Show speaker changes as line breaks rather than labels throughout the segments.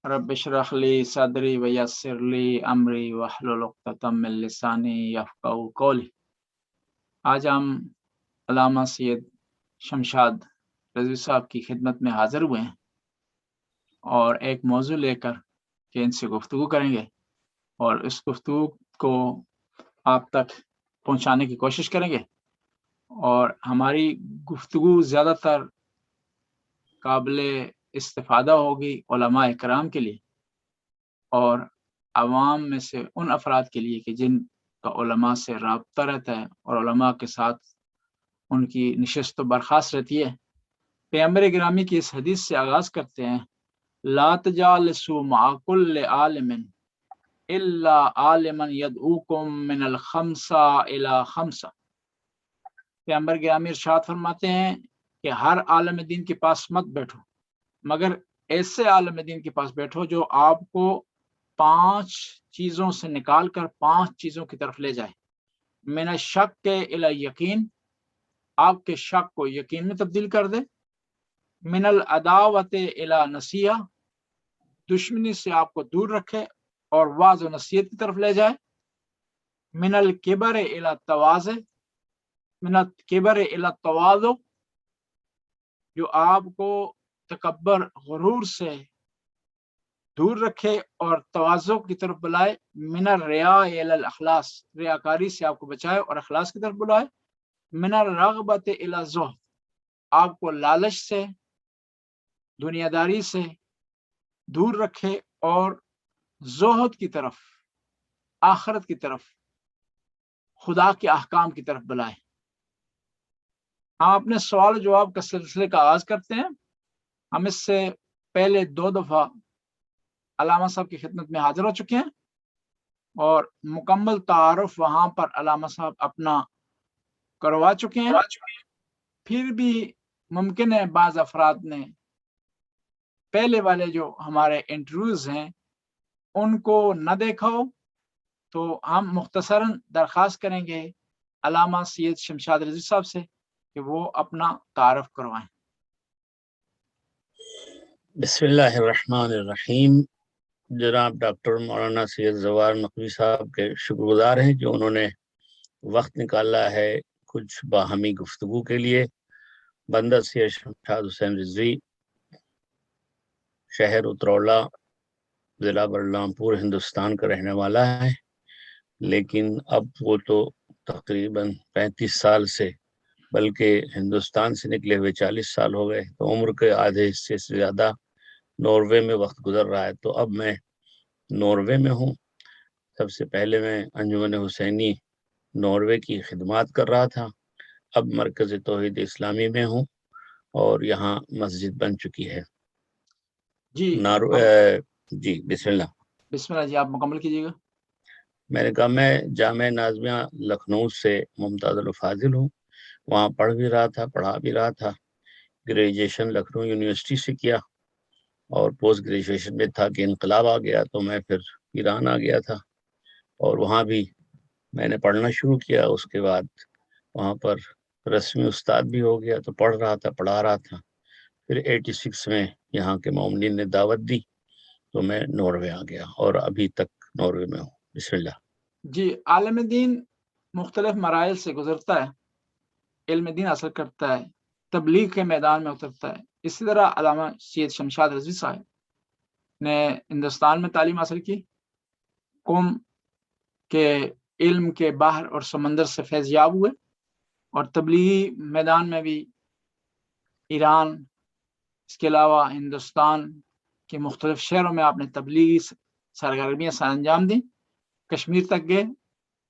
رب اشرح لی صدری ویسر لی امری واحلل عقدۃ من لسانی یفقہوا قولی۔ آج ہم علامہ سید شمشاد رضوی صاحب کی خدمت میں حاضر ہوئے ہیں اور ایک موضوع لے کر کہ ان سے گفتگو کریں گے اور اس گفتگو کو آپ تک پہنچانے کی کوشش کریں گے، اور ہماری گفتگو زیادہ تر قابل استفادہ ہوگی علماء کرام کے لیے اور عوام میں سے ان افراد کے لیے کہ جن کا علماء سے رابطہ رہتا ہے اور علماء کے ساتھ ان کی نشست و برخاست رہتی ہے۔ پیغمبر گرامی کی اس حدیث سے آغاز کرتے ہیں، لا تجالسوا مع كل عالم الا عالما يدعوكم من الخمسة الى خمسة۔ پیغمبر گرامی ارشاد فرماتے ہیں کہ ہر عالم دین کے پاس مت بیٹھو، مگر ایسے عالم دین کے پاس بیٹھو جو آپ کو 5 چیزوں سے نکال کر 5 چیزوں کی طرف لے جائے۔ من الشک الی یقین، آپ کے شک کو یقین میں تبدیل کر دے۔ من العداوت الی نصیحہ، دشمنی سے آپ کو دور رکھے اور واعظ و نصیحت کی طرف لے جائے۔ من الکبر الی تواضع، من الکبر الی التواضع، جو آپ کو تکبر غرور سے دور رکھے اور تواضع کی طرف بلائے۔ من الریا الی الاخلاص، ریاکاری سے آپ کو بچائے اور اخلاص کی طرف بلائے۔ من الرغبت الی الزہد، آپ کو لالچ سے دنیا داری سے دور رکھے اور زہد کی طرف، آخرت کی طرف، خدا کے احکام کی طرف بلائے۔ ہم اپنے سوال و جواب کا سلسلے کا آغاز کرتے ہیں۔ ہم اس سے پہلے 2 دفعہ علامہ صاحب کی خدمت میں حاضر ہو چکے ہیں اور مکمل تعارف وہاں پر علامہ صاحب اپنا کروا چکے ہیں۔ پھر بھی ممکن ہے بعض افراد نے پہلے والے جو ہمارے انٹرویوز ہیں ان کو نہ دیکھا ہو، تو ہم مختصراً درخواست کریں گے علامہ سید شمشاد رضوی صاحب سے کہ وہ اپنا تعارف کروائیں۔
بسم اللہ الرحمن الرحیم۔ جناب ڈاکٹر مولانا سید زوار نقوی صاحب کے شکر گزار ہیں جو انہوں نے وقت نکالا ہے کچھ باہمی گفتگو کے لیے۔ بندہ سید شمشاد حسین رضوی، شہر اترولہ، ضلع برلامپور، ہندوستان کا رہنے والا ہے، لیکن اب وہ تو تقریباً 35 سال سے، بلکہ ہندوستان سے نکلے ہوئے 40 سال ہو گئے، تو عمر کے آدھے حصے سے زیادہ ناروے میں وقت گزر رہا ہے۔ تو اب میں ناروے میں ہوں۔ سب سے پہلے میں انجمن حسینی ناروے کی خدمات کر رہا تھا، اب مرکز توحید اسلامی میں ہوں اور یہاں مسجد بن چکی ہے۔
جی
جی بسم اللہ۔
بسم اللہ جی، آپ مکمل کیجیے گا۔
میں نے کہا میں جامعہ نازمیہ لکھنؤ سے ممتاز الفاضل ہوں، وہاں پڑھ بھی رہا تھا، پڑھا بھی رہا تھا۔ گریجویشن لکھنؤ یونیورسٹی سے کیا اور پوسٹ گریجویشن میں تھا کہ انقلاب آ گیا تو میں پھر ایران آ گیا تھا اور وہاں بھی میں نے پڑھنا شروع کیا۔ اس کے بعد وہاں پر رسمی استاد بھی ہو گیا تو پڑھ رہا تھا، پڑھا رہا تھا۔ پھر 86 میں یہاں کے مومنین نے دعوت دی تو میں ناروے آ گیا اور ابھی تک ناروے میں ہوں۔ بسم اللہ۔
جی، عالم دین مختلف مراحل سے گزرتا ہے، علم دین حاصل کرتا ہے، تبلیغ کے میدان میں اترتا ہے۔ اسی طرح علامہ سید شمشاد رضوی صاحب نے ہندوستان میں تعلیم حاصل کی، قوم کے علم کے بحر اور سمندر سے فیض یاب ہوئے اور تبلیغی میدان میں بھی ایران، اس کے علاوہ ہندوستان کے مختلف شہروں میں آپ نے تبلیغی سرگرمیاں سر انجام دیں، کشمیر تک گئے۔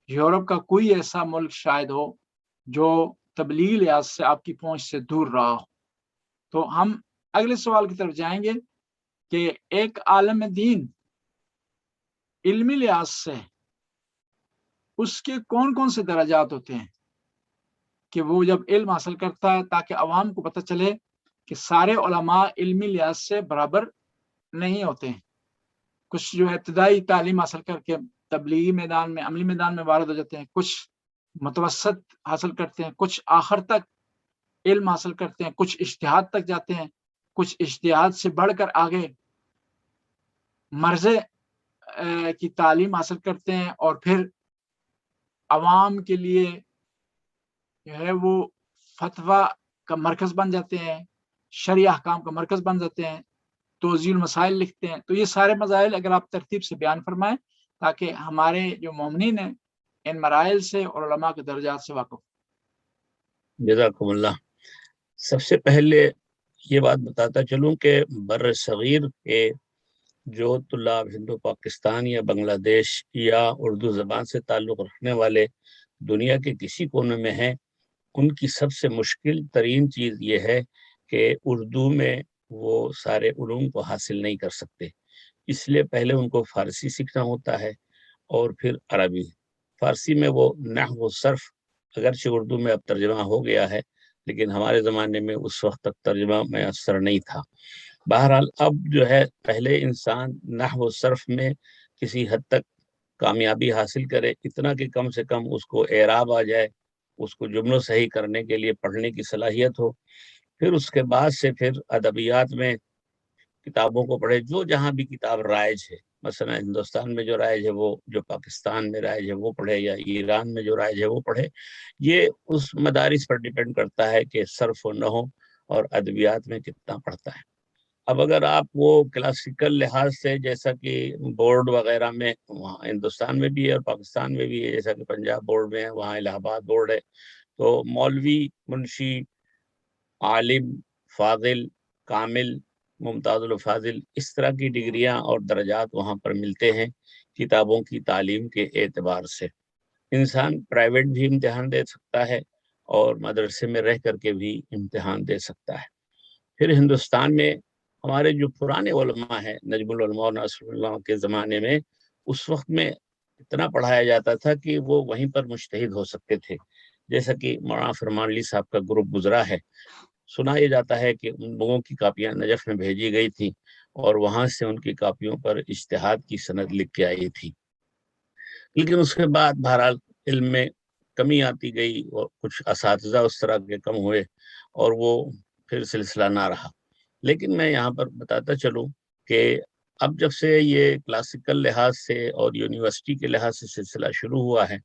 یورپ کا کوئی ایسا ملک شاید ہو جو تبلیغی لحاظ سے آپ کی پہنچ سے دور رہا ہو۔ تو ہم اگلے سوال کی طرف جائیں گے کہ ایک عالم دین علمی لحاظ سے اس کے کون کون سے درجات ہوتے ہیں کہ وہ جب علم حاصل کرتا ہے، تاکہ عوام کو پتہ چلے کہ سارے علماء علمی لحاظ سے برابر نہیں ہوتے ہیں۔ کچھ جو ہے ابتدائی تعلیم حاصل کر کے تبلیغی میدان میں، عملی میدان میں وارد ہو جاتے ہیں، کچھ متوسط حاصل کرتے ہیں، کچھ آخر تک علم حاصل کرتے ہیں، کچھ اجتہاد تک جاتے ہیں، کچھ اجتہاد سے بڑھ کر آگے مرضے کی تعلیم حاصل کرتے ہیں اور پھر عوام کے لیے جو ہے وہ فتویٰ کا مرکز بن جاتے ہیں، شرعی احکام کا مرکز بن جاتے ہیں، توضیح المسائل لکھتے ہیں. تو یہ سارے مسائل اگر آپ ترتیب سے بیان فرمائیں تاکہ ہمارے جو مومنین ہیں ان مراحل سے اور علماء کے درجات سے واقف.
جزاکم اللہ. سب سے پہلے یہ بات بتاتا چلوں کہ بر صغیر کے جو طلاب ہندو پاکستان یا بنگلہ دیش یا اردو زبان سے تعلق رکھنے والے دنیا کے کسی کونے میں ہیں، ان کی سب سے مشکل ترین چیز یہ ہے کہ اردو میں وہ سارے علوم کو حاصل نہیں کر سکتے. اس لیے پہلے ان کو فارسی سیکھنا ہوتا ہے اور پھر عربی. فارسی میں وہ نحو و صرف، اگرچہ اردو میں اب ترجمہ ہو گیا ہے لیکن ہمارے زمانے میں اس وقت تک ترجمہ میسر نہیں تھا. بہرحال اب جو ہے پہلے انسان نحو و صرف میں کسی حد تک کامیابی حاصل کرے، اتنا کہ کم سے کم اس کو اعراب آ جائے، اس کو جملوں صحیح کرنے کے لیے پڑھنے کی صلاحیت ہو. پھر اس کے بعد سے پھر ادبیات میں کتابوں کو پڑھے، جو جہاں بھی کتاب رائج ہے. مثلا ہندوستان میں جو رائج ہے وہ، جو پاکستان میں رائج ہے وہ پڑھے، یا ایران میں جو رائج ہے وہ پڑھے. یہ اس مدارس پر ڈیپینڈ کرتا ہے کہ صرف و نحو اور ادبیات میں کتنا پڑھتا ہے. اب اگر آپ وہ کلاسیکل لحاظ سے، جیسا کہ بورڈ وغیرہ میں وہاں ہندوستان میں بھی ہے اور پاکستان میں بھی ہے، جیسا کہ پنجاب بورڈ میں ہے، وہاں الہ آباد بورڈ ہے، تو مولوی، منشی، عالم، فاضل، کامل، ممتاز الفاضل، اس طرح کی ڈگریاں اور درجات وہاں پر ملتے ہیں کتابوں کی تعلیم کے اعتبار سے. انسان پرائیویٹ بھی امتحان دے سکتا ہے اور مدرسے میں رہ کر کے بھی امتحان دے سکتا ہے. پھر ہندوستان میں ہمارے جو پرانے علماء ہیں، نجم العلماء اور ناصر اللہ کے زمانے میں، اس وقت میں اتنا پڑھایا جاتا تھا کہ وہ وہیں پر مجتہد ہو سکتے تھے. جیسا کہ مولانا فرمان علی صاحب کا گروپ گزرا ہے، سنا یہ جاتا ہے کہ ان لوگوں کی کاپیاں نجف میں بھیجی گئی تھی اور وہاں سے ان کی کاپیوں پر اجتہاد کی سند لکھ کے آئی تھی. لیکن اس کے بعد بہرحال علم میں کمی آتی گئی اور کچھ اساتذہ اس طرح کے کم ہوئے اور وہ پھر سلسلہ نہ رہا. لیکن میں یہاں پر بتاتا چلوں کہ اب جب سے یہ کلاسیکل لحاظ سے اور یونیورسٹی کے لحاظ سے سلسلہ شروع ہوا ہے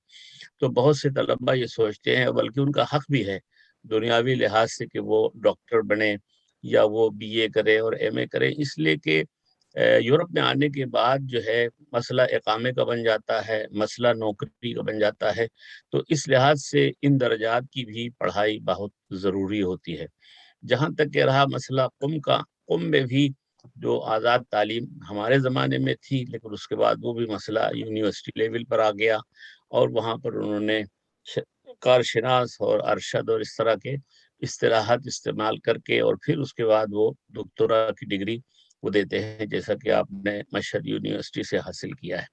تو بہت سے طلبہ یہ سوچتے ہیں، بلکہ ان کا حق بھی ہے دنیاوی لحاظ سے، کہ وہ ڈاکٹر بنے یا وہ بی اے کرے اور ایم اے کرے، اس لیے کہ یورپ میں آنے کے بعد جو ہے مسئلہ اقامے کا بن جاتا ہے، مسئلہ نوکری کا بن جاتا ہے. تو اس لحاظ سے ان درجات کی بھی پڑھائی بہت ضروری ہوتی ہے. جہاں تک کہ رہا مسئلہ قم کا، قم میں بھی جو آزاد تعلیم ہمارے زمانے میں تھی، لیکن اس کے بعد وہ بھی مسئلہ یونیورسٹی لیول پر آ گیا اور وہاں پر انہوں نے کارشناس اور ارشد اور اس طرح کے اصطلاحات استعمال کر کے اور پھر اس کے بعد وہ دکتورا کی ڈگری وہ دیتے ہیں، جیسا کہ آپ نے مشہد یونیورسٹی سے حاصل کیا ہے.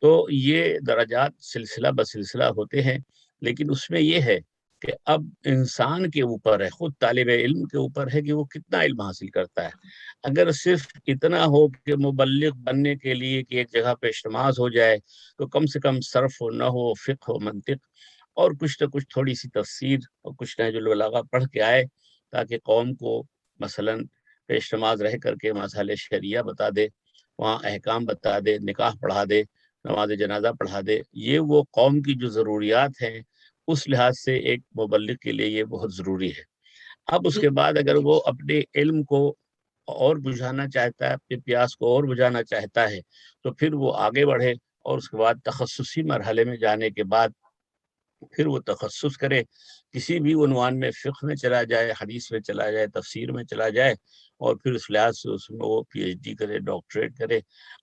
تو یہ درجات سلسلہ بسلسلہ ہوتے ہیں، لیکن اس میں یہ ہے کہ اب انسان کے اوپر ہے، خود طالب علم کے اوپر ہے کہ وہ کتنا علم حاصل کرتا ہے. اگر صرف اتنا ہو کہ مبلغ بننے کے لیے کہ ایک جگہ پہ اجتماع ہو جائے، تو کم سے کم صرف و نحو، فقہ و منطق اور کچھ نہ کچھ تھوڑی سی تفسیر اور کچھ نہج البلاغہ پڑھ کے آئے، تاکہ قوم کو مثلا پیش نماز رہ کر کے مسائل شریعہ بتا دے، وہاں احکام بتا دے، نکاح پڑھا دے، نماز جنازہ پڑھا دے. یہ وہ قوم کی جو ضروریات ہیں اس لحاظ سے ایک مبلغ کے لیے یہ بہت ضروری ہے. اب اس کے بعد اگر وہ اپنے علم کو اور بجھانا چاہتا ہے، اپنے پیاس کو اور بجھانا چاہتا ہے، تو پھر وہ آگے بڑھے اور اس کے بعد تخصصی مرحلے میں جانے کے بعد پھر وہ تخصص کرے، کسی بھی عنوان میں، فقہ میں چلا جائے، حدیث میں چلا جائے، تفسیر میں چلا جائے، اور پھر اس لحاظ سے اس میں وہ پی ایچ ڈی کرے، ڈاکٹریٹ کرے،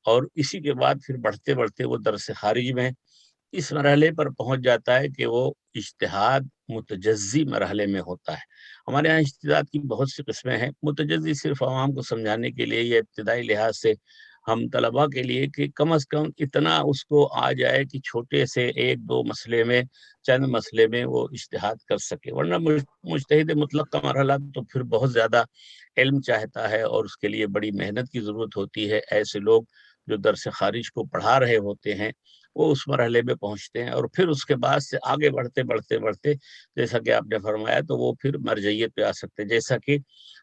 اور اسی کے بعد پھر بڑھتے بڑھتے وہ درس خارج میں اس مرحلے پر پہنچ جاتا ہے کہ وہ اجتہاد متجزی مرحلے میں ہوتا ہے. ہمارے یہاں اجتہاد کی بہت سی قسمیں ہیں. متجزی صرف عوام کو سمجھانے کے لیے یا ابتدائی لحاظ سے ہم طلباء کے لیے کہ کم از کم اتنا اس کو آ جائے کہ چھوٹے سے ایک دو مسئلے میں، چند مسئلے میں وہ اجتہاد کر سکے. ورنہ مجتہد مطلق کا مرحلہ تو پھر بہت زیادہ علم چاہتا ہے اور اس کے لیے بڑی محنت کی ضرورت ہوتی ہے. ایسے لوگ جو درس خارج کو پڑھا رہے ہوتے ہیں وہ اس مرحلے میں پہنچتے ہیں، اور پھر اس کے بعد سے آگے بڑھتے بڑھتے بڑھتے جیسا کہ آپ نے فرمایا تو وہ پھر مرجعیت پہ آ سکتے ہیں. جیسا کہ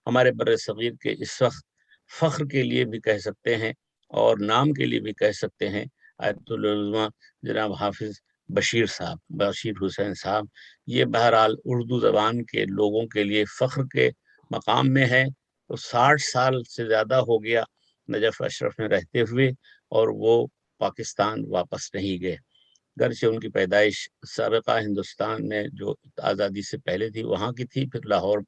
ہمارے بر صغیر کے اس وقت فخر کے لیے بھی کہہ سکتے ہیں اور نام کے لیے بھی کہہ سکتے ہیں آیت العظما جناب حافظ بشیر صاحب، بشیر حسین صاحب. یہ بہرحال اردو زبان کے لوگوں کے لیے فخر کے مقام میں ہے. تو 60 سال سے زیادہ ہو گیا نجف اشرف میں رہتے ہوئے، اور وہ پاکستان واپس نہیں گئے، گرچہ ان کی پیدائش سابقہ ہندوستان میں جو آزادی سے پہلے تھی وہاں کی تھی، پھر لاہور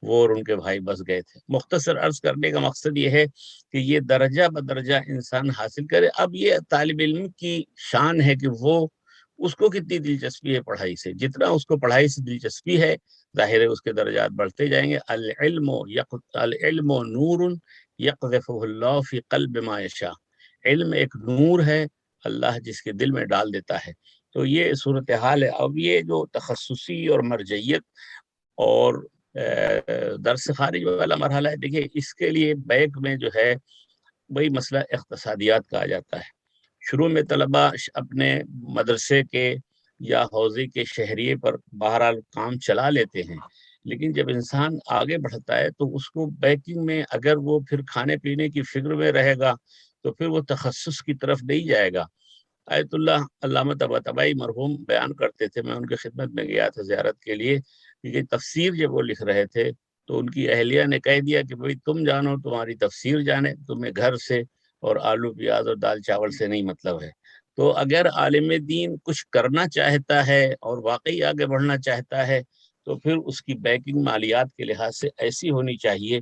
وہ اور ان کے بھائی بس گئے تھے. مختصر عرض کرنے کا مقصد یہ ہے کہ یہ درجہ بدرجہ انسان حاصل کرے. اب یہ طالب علم کی شان ہے کہ وہ اس کو کتنی دلچسپی ہے پڑھائی سے. جتنا اس کو پڑھائی سے دلچسپی ہے ظاہر ہے اس کے درجات بڑھتے جائیں گے. العلم نور یقذفہ اللہ فی قلب ما یشاء. علم ایک نور ہے، اللہ جس کے دل میں ڈال دیتا ہے. تو یہ صورتحال ہے. اب یہ جو تخصصی اور مرجعیت اور درس خارج والا مرحلہ ہے، دیکھیے اس کے لیے بیک میں جو ہے وہی مسئلہ اقتصادیات کا آ جاتا ہے. شروع میں طلبہ اپنے مدرسے کے یا حوزے کے شہریے پر بہرحال کام چلا لیتے ہیں، لیکن جب انسان آگے بڑھتا ہے تو اس کو بیکنگ میں اگر وہ پھر کھانے پینے کی فکر میں رہے گا تو پھر وہ تخصص کی طرف نہیں جائے گا. آیت اللہ علامہ طباطبائی مرحوم بیان کرتے تھے، میں ان کی خدمت میں گیا تھا زیارت کے لیے، کیونکہ تفسیر جب وہ لکھ رہے تھے تو ان کی اہلیہ نے کہہ دیا کہ بھئی تم جانو تمہاری تفسیر جانے، تمہیں گھر سے اور آلو پیاز اور دال چاول سے نہیں مطلب ہے. تو اگر عالم دین کچھ کرنا چاہتا ہے اور واقعی آگے بڑھنا چاہتا ہے تو پھر اس کی بیکنگ مالیات کے لحاظ سے ایسی ہونی چاہیے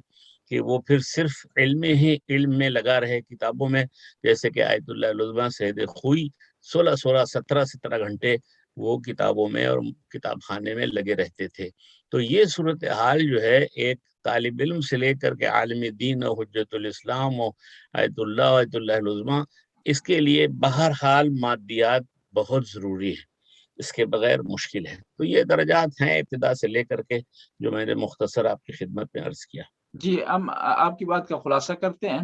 کہ وہ پھر صرف علم میں لگا رہے، کتابوں میں. جیسے کہ آیت اللہ العظما سید خوئی 17 گھنٹے وہ کتابوں میں اور کتاب خانے میں لگے رہتے تھے. تو یہ صورتحال جو ہے ایک طالب علم سے لے کر کے عالم دین و حجت الاسلام و آیت اللہ العظما، اس کے لیے بہرحال مادیات بہت ضروری ہے، اس کے بغیر مشکل ہے. تو یہ درجات ہیں ابتدا سے لے کر کے جو میں نے مختصر آپ کی خدمت میں عرض کیا.
جی، ہم آپ کی بات کا خلاصہ کرتے ہیں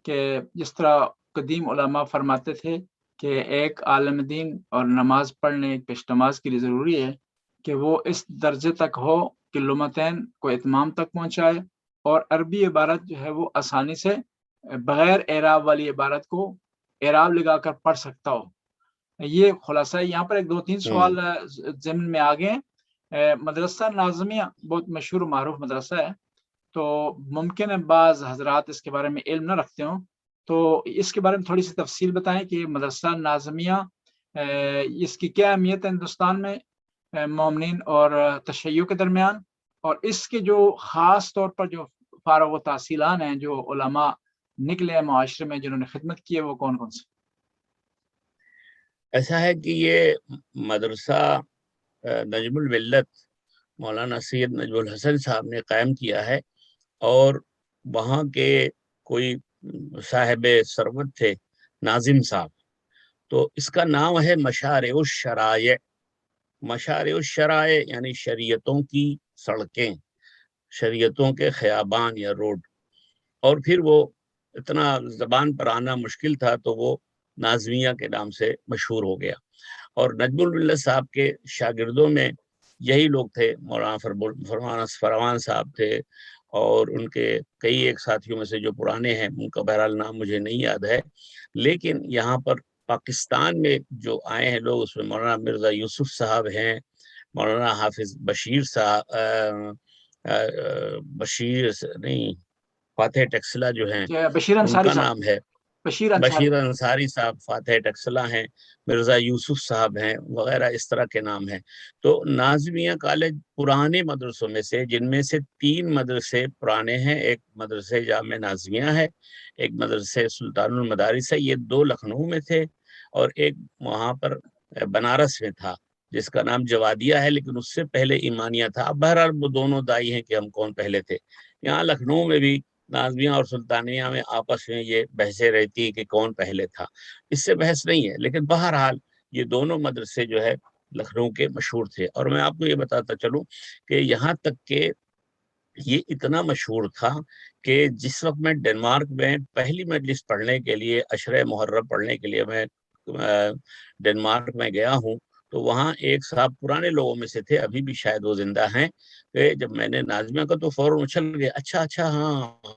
کہ جس طرح قدیم علماء فرماتے تھے کہ ایک عالم دین اور نماز پڑھنے پیش نماز کے لیے ضروری ہے کہ وہ اس درجے تک ہو کہ لغتین کو اتمام تک پہنچائے اور عربی عبارت جو ہے وہ آسانی سے بغیر اعراب والی عبارت کو اعراب لگا کر پڑھ سکتا ہو. یہ خلاصہ ہے. یہاں پر ایک دو تین سوال ضمن میں آگے ہیں. مدرسہ ناظمیہ بہت مشہور معروف مدرسہ ہے، تو ممکن ہے بعض حضرات اس کے بارے میں علم نہ رکھتے ہوں، تو اس کے بارے میں تھوڑی سی تفصیل بتائیں کہ مدرسہ ناظمیہ اس کی کیا اہمیت ہے ہندوستان میں مومنین اور تشیع کے درمیان، اور اس کے جو خاص طور پر جو فارغ و تحصیلان ہیں، جو علماء نکلے ہیں معاشرے میں جنہوں نے خدمت کی ہے، وہ کون کون سے؟
ایسا ہے کہ یہ مدرسہ نجم الملت مولانا سید نجم الحسن صاحب نے قائم کیا ہے، اور وہاں کے کوئی صاحب ثروت تھے ناظم صاحب. تو اس کا نام ہے مشارع الشرائع. مشارع الشرائع یعنی شریعتوں کی سڑکیں، شریعتوں کے خیابان یا روڈ. اور پھر وہ اتنا زبان پر آنا مشکل تھا تو وہ ناظمیہ کے نام سے مشہور ہو گیا. اور نجم الملت صاحب کے شاگردوں میں یہی لوگ تھے. مولانا فروان صاحب تھے، اور ان کے کئی ایک ساتھیوں میں سے جو پرانے ہیں ان کا بہرحال نام مجھے نہیں یاد ہے. لیکن یہاں پر پاکستان میں جو آئے ہیں لوگ، اس میں مولانا مرزا یوسف صاحب ہیں، مولانا حافظ بشیر صاحب فاتح ٹیکسلا جو ہیں
بشیر
ان
انصاری
کا
صاحب.
نام ہے. بشیر انصاری صاحب فاتح ٹیکسلا ہیں، مرزا یوسف صاحب ہیں، وغیرہ اس طرح کے نام ہیں. تو ناظمیہ کالج پرانے مدرسوں میں سے، جن میں سے 3 مدرسے پرانے ہیں. ایک مدرسے جامع ناظمیہ ہے، ایک مدرسے سلطان المدارس ہے، یہ 2 لکھنؤ میں تھے، اور ایک وہاں پر بنارس میں تھا جس کا نام جوادیہ ہے، لیکن اس سے پہلے ایمانیہ تھا. اب بہرحال وہ دونوں دائی ہیں کہ ہم کون پہلے تھے. یہاں لکھنؤ میں بھی ناظمیہ اور سلطانیہ میں آپس میں یہ بحثیں رہتی ہیں کہ کون پہلے تھا. اس سے بحث نہیں ہے، لیکن بہرحال یہ دونوں مدرسے جو ہے لکھنؤ کے مشہور تھے. اور میں آپ کو یہ بتاتا چلوں کہ یہاں تک کہ یہ اتنا مشہور تھا کہ جس وقت میں ڈنمارک میں پہلی مجلس پڑھنے کے لیے، عشرہ محرم پڑھنے کے لیے میں ڈنمارک میں گیا ہوں، تو وہاں ایک صاحب پرانے لوگوں میں سے تھے, ابھی بھی شاید وہ زندہ ہیں, کہ جب میں نے نازمیہ کا تو فوراً اچھل گئے, اچھا اچھا ہاں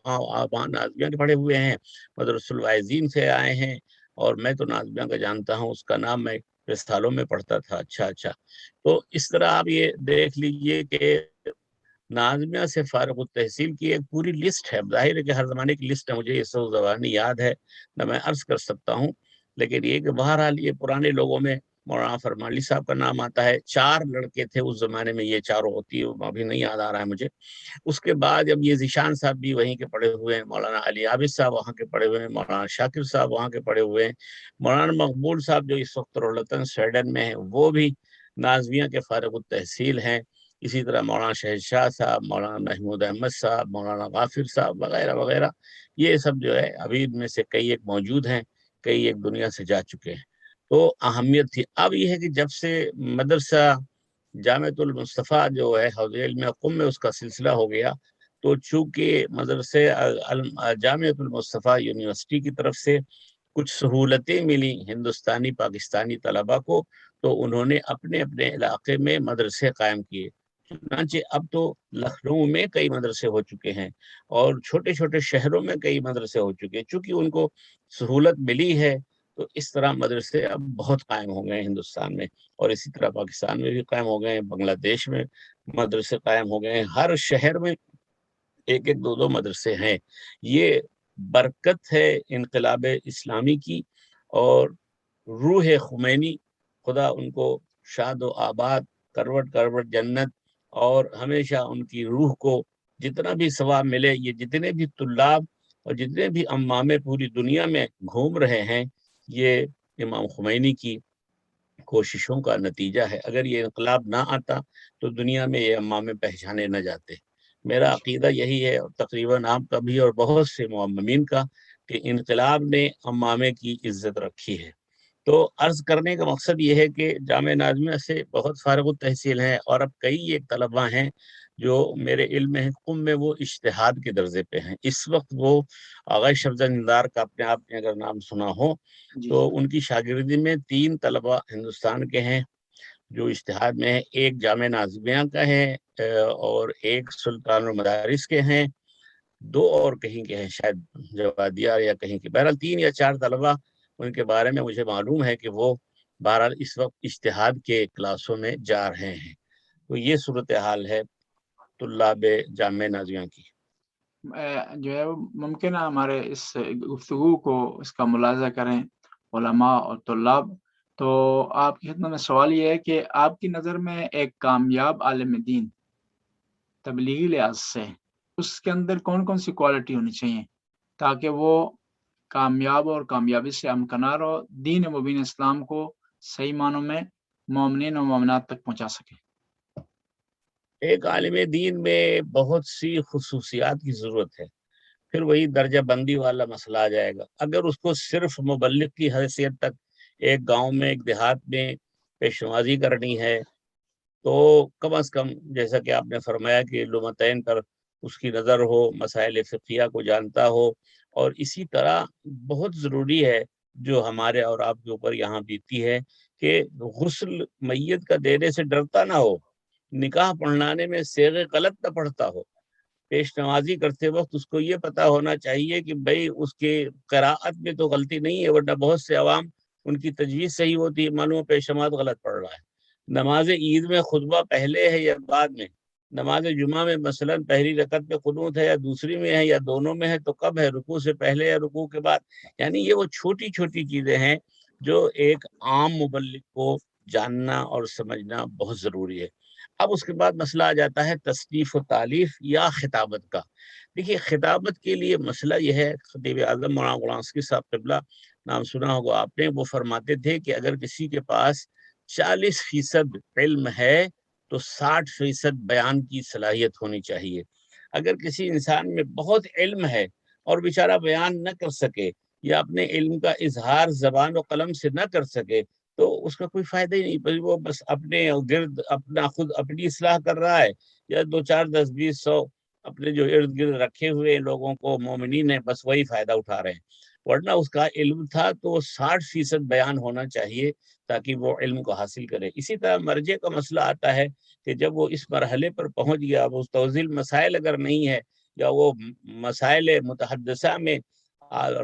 ہاں آپ وہاں نازمیہ کے پڑھے ہوئے ہیں, مدرسۃ الواعظین سے آئے ہیں, اور میں تو نازمیہ کا جانتا ہوں, اس کا نام میں رسالوں میں پڑھتا تھا. اچھا اچھا. تو اس طرح آپ یہ دیکھ لیجئے کہ نازمیہ سے فارغ التحصیل کی ایک پوری لسٹ ہے. ظاہر ہے کہ ہر زمانے کی لسٹ ہے, مجھے یہ سب زبانی یاد ہے نہ میں عرض کر سکتا ہوں, لیکن یہ کہ بہرحال یہ پرانے لوگوں میں مولانا فرمان علی صاحب کا نام آتا ہے. 4 لڑکے تھے اس زمانے میں, یہ چاروں ہوتی ہے, ابھی نہیں یاد آ رہا ہے مجھے. اس کے بعد جب یہ ذیشان صاحب بھی وہیں کے پڑھے ہوئے ہیں, مولانا علی عابد صاحب وہاں کے پڑھے ہوئے ہیں, مولانا شاکر صاحب وہاں کے پڑھے ہوئے ہیں, مولانا مقبول صاحب جو اس وقت رولتن سویڈن میں ہیں وہ بھی نازمیہ کے فارغ التحصیل ہیں. اسی طرح مولانا شہنشاہ صاحب, مولانا محمود احمد صاحب, مولانا غافر صاحب وغیرہ وغیرہ, یہ سب جو ہے ابھی ان میں سے کئی ایک موجود ہیں, کئی ایک دنیا سے جا چکے ہیں. تو اہمیت تھی. اب یہ ہے کہ جب سے مدرسہ جامعۃ المصطفیٰ جو ہے حوض علم قم میں اس کا سلسلہ ہو گیا, تو چونکہ مدرسے جامعۃ المصطفیٰ یونیورسٹی کی طرف سے کچھ سہولتیں ملی ہندوستانی پاکستانی طلبہ کو, تو انہوں نے اپنے اپنے علاقے میں مدرسے قائم کیے. چنانچہ اب تو لکھنؤ میں کئی مدرسے ہو چکے ہیں, اور چھوٹے چھوٹے شہروں میں کئی مدرسے ہو چکے ہیں, چونکہ ان کو سہولت ملی ہے. تو اس طرح مدرسے اب بہت قائم ہو گئے ہیں ہندوستان میں, اور اسی طرح پاکستان میں بھی قائم ہو گئے ہیں, بنگلہ دیش میں مدرسے قائم ہو گئے ہیں, ہر شہر میں ایک ایک دو دو مدرسے ہیں. یہ برکت ہے انقلاب اسلامی کی, اور روح خمینی خدا ان کو شاد و آباد, کروٹ کروٹ جنت, اور ہمیشہ ان کی روح کو جتنا بھی ثواب ملے. یہ جتنے بھی طلاب اور جتنے بھی امامے پوری دنیا میں گھوم رہے ہیں, یہ امام خمینی کی کوششوں کا نتیجہ ہے. اگر یہ انقلاب نہ آتا تو دنیا میں یہ امامے پہچانے نہ جاتے. میرا عقیدہ یہی ہے, اور تقریباً آپ کا بھی اور بہت سے معممین کا, کہ انقلاب نے امامے کی عزت رکھی ہے. تو عرض کرنے کا مقصد یہ ہے کہ جامعہ نازمیہ سے بہت فارغ التحصیل ہیں, اور اب کئی ایک طلباء ہیں جو میرے علم میں ہیں قم میں, وہ اجتہاد کے درجے پہ ہیں اس وقت. وہ آغا شفزہ نثار کا اپنے آپ نے اگر نام سنا ہو,
جی
تو ان کی شاگردی میں 3 طلباء ہندوستان کے ہیں جو اجتہاد میں ہیں. ایک جامعہ نازمیہ کا ہے, اور ایک سلطان المدارس کے ہیں, 2 اور کہیں کے ہیں شاید جوادیہ یا کہیں کے. بہرحال 3 یا 4 طلباء ان کے بارے میں مجھے معلوم ہے کہ وہ بہرحال اس وقت اجتہاد کے کلاسوں میں جا رہے ہیں. تو یہ صورتحال ہے طلاب جامعہ نازمیہ کی.
جو ہے وہ ممکن ہے ہمارے اس گفتگو کو اس کا ملاحظہ کریں علماء اور طلاب. تو آپ کی خدمت میں سوال یہ ہے کہ آپ کی نظر میں ایک کامیاب عالم دین تبلیغی لحاظ سے اس کے اندر کون کون سی کوالٹی ہونی چاہیے تاکہ وہ کامیاب اور کامیابی سے امکنار ہو, دین مبین اسلام کو صحیح معنوں میں مومنین و مومنات تک پہنچا سکے؟
ایک عالم دین میں بہت سی خصوصیات کی ضرورت ہے. پھر وہی درجہ بندی والا مسئلہ آ جائے گا. اگر اس کو صرف مبلغ کی حیثیت تک ایک گاؤں میں ایک دیہات میں پیشنوازی کرنی ہے, تو کم از کم جیسا کہ آپ نے فرمایا کہ لغتین پر اس کی نظر ہو, مسائل فقہیہ کو جانتا ہو, اور اسی طرح بہت ضروری ہے جو ہمارے اور آپ کے اوپر یہاں بیتی ہے کہ غسل میت کا دینے سے ڈرتا نہ ہو, نکاح پڑھانے میں صیغے غلط نہ پڑھتا ہو, پیش نوازی کرتے وقت اس کو یہ پتا ہونا چاہیے کہ بھئی اس کے قراءت میں تو غلطی نہیں ہے, ورنہ بہت سے عوام ان کی تجویز صحیح ہوتی ہے, معلوم پیشنواد غلط پڑھ رہا ہے. نماز عید میں خطبہ پہلے ہے یا بعد میں, نماز جمعہ میں مثلا پہلی رکعت میں قنوت ہے یا دوسری میں ہے یا دونوں میں ہے, تو کب ہے, رکوع سے پہلے یا رکوع کے بعد. یعنی یہ وہ چھوٹی چھوٹی چیزیں ہیں جو ایک عام مبلغ کو جاننا اور سمجھنا بہت ضروری ہے. اب اس کے بعد مسئلہ آ جاتا ہے تصنیف و تالیف یا خطابت کا. دیکھیے خطابت کے لیے مسئلہ یہ ہے, خطیب اعظم مولانا غلام راشد صاحب قبلہ نام سنا ہوگا آپ نے, وہ فرماتے تھے کہ اگر کسی کے پاس 40% علم ہے تو 60% بیان کی صلاحیت ہونی چاہیے. اگر کسی انسان میں بہت علم ہے اور بیچارہ بیان نہ کر سکے, یا اپنے علم کا اظہار زبان و قلم سے نہ کر سکے, تو اس کا کوئی فائدہ ہی نہیں. وہ بس اپنے گرد خود اپنی اصلاح کر رہا ہے, یا 2 4 10 20 100 اپنے جو ارد گرد رکھے ہوئے لوگوں کو مومنین ہیں, بس وہی فائدہ اٹھا رہے ہیں. ورنہ اس کا علم تھا تو 60% بیان ہونا چاہیے, تاکہ وہ علم کو حاصل کرے. اسی طرح مرجع کا مسئلہ آتا ہے کہ جب وہ اس مرحلے پر پہنچ گیا، وہ توزیل مسائل اگر نہیں ہے، یا وہ مسائل متحدثہ میں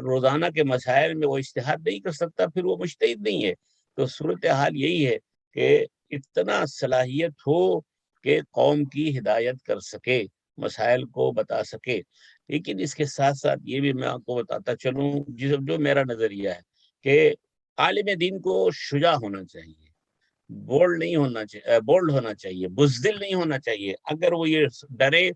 روزانہ کے مسائل میں وہ اجتہاد نہیں کر سکتا، پھر وہ مجتہد نہیں ہے. تو صورتحال یہی ہے کہ اتنا صلاحیت ہو کہ قوم کی ہدایت کر سکے، مسائل کو بتا سکے. لیکن اس کے ساتھ ساتھ یہ بھی میں آپ کو بتاتا چلوں، جو میرا نظریہ ہے کہ عالم دین کو شجاع ہونا چاہیے، بولڈ ہونا چاہیے، بزدل نہیں ہونا چاہیے. اگر وہ یہ ڈرے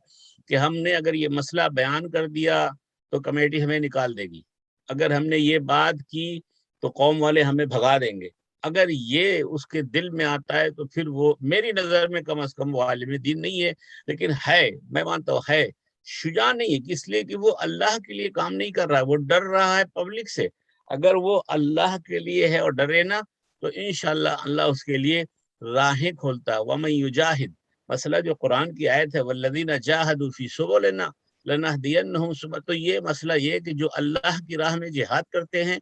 کہ ہم نے اگر یہ مسئلہ بیان کر دیا تو کمیٹی ہمیں نکال دے گی، اگر ہم نے یہ بات کی تو قوم والے ہمیں بھگا دیں گے، اگر یہ اس کے دل میں آتا ہے تو پھر وہ میری نظر میں کم از کم وہ عالم دین نہیں ہے. لیکن ہے، میں مانتا ہوں ہے، شجاع نہیں ہے، اس لیے کہ وہ اللہ کے لیے کام نہیں کر رہا ہے، وہ ڈر رہا ہے پبلک سے. اگر وہ اللہ کے لیے ہے اور ڈرے نا تو انشاءاللہ اللہ اس کے لیے راہیں کھولتا ہے. وَمَن يُجَاهِدْ، مسئلہ جو قرآن کی آیت ہے وَالَّذِينَ جَاهَدُوا فِي سُبُلِنَا لَنَهْدِيَنَّهُمْ سُبُلَنَا، تو یہ مسئلہ یہ ہے کہ جو اللہ کی راہ میں جہاد کرتے ہیں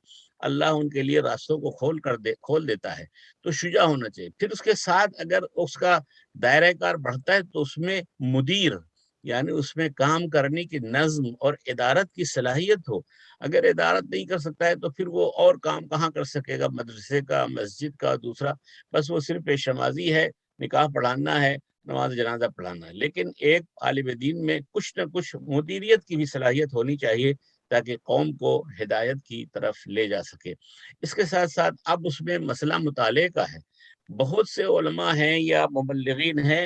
اللہ ان کے لیے راستوں کو کھول دیتا ہے. تو شجاع ہونا چاہیے. پھر اس کے ساتھ اگر اس کا دائرہ کار بڑھتا ہے تو اس میں مدیر، یعنی اس میں کام کرنے کی نظم اور ادارت کی صلاحیت ہو. اگر ادارت نہیں کر سکتا ہے تو پھر وہ اور کام کہاں کر سکے گا، مدرسے کا، مسجد کا، دوسرا. بس وہ صرف پیش نمازی ہے، نکاح پڑھانا ہے، نماز جنازہ پڑھانا ہے. لیکن ایک عالم دین میں کچھ نہ کچھ مدیریت کی بھی صلاحیت ہونی چاہیے تاکہ قوم کو ہدایت کی طرف لے جا سکے. اس کے ساتھ ساتھ اب اس میں مسئلہ مطالعے کا ہے. بہت سے علماء ہیں یا مبلغین ہیں،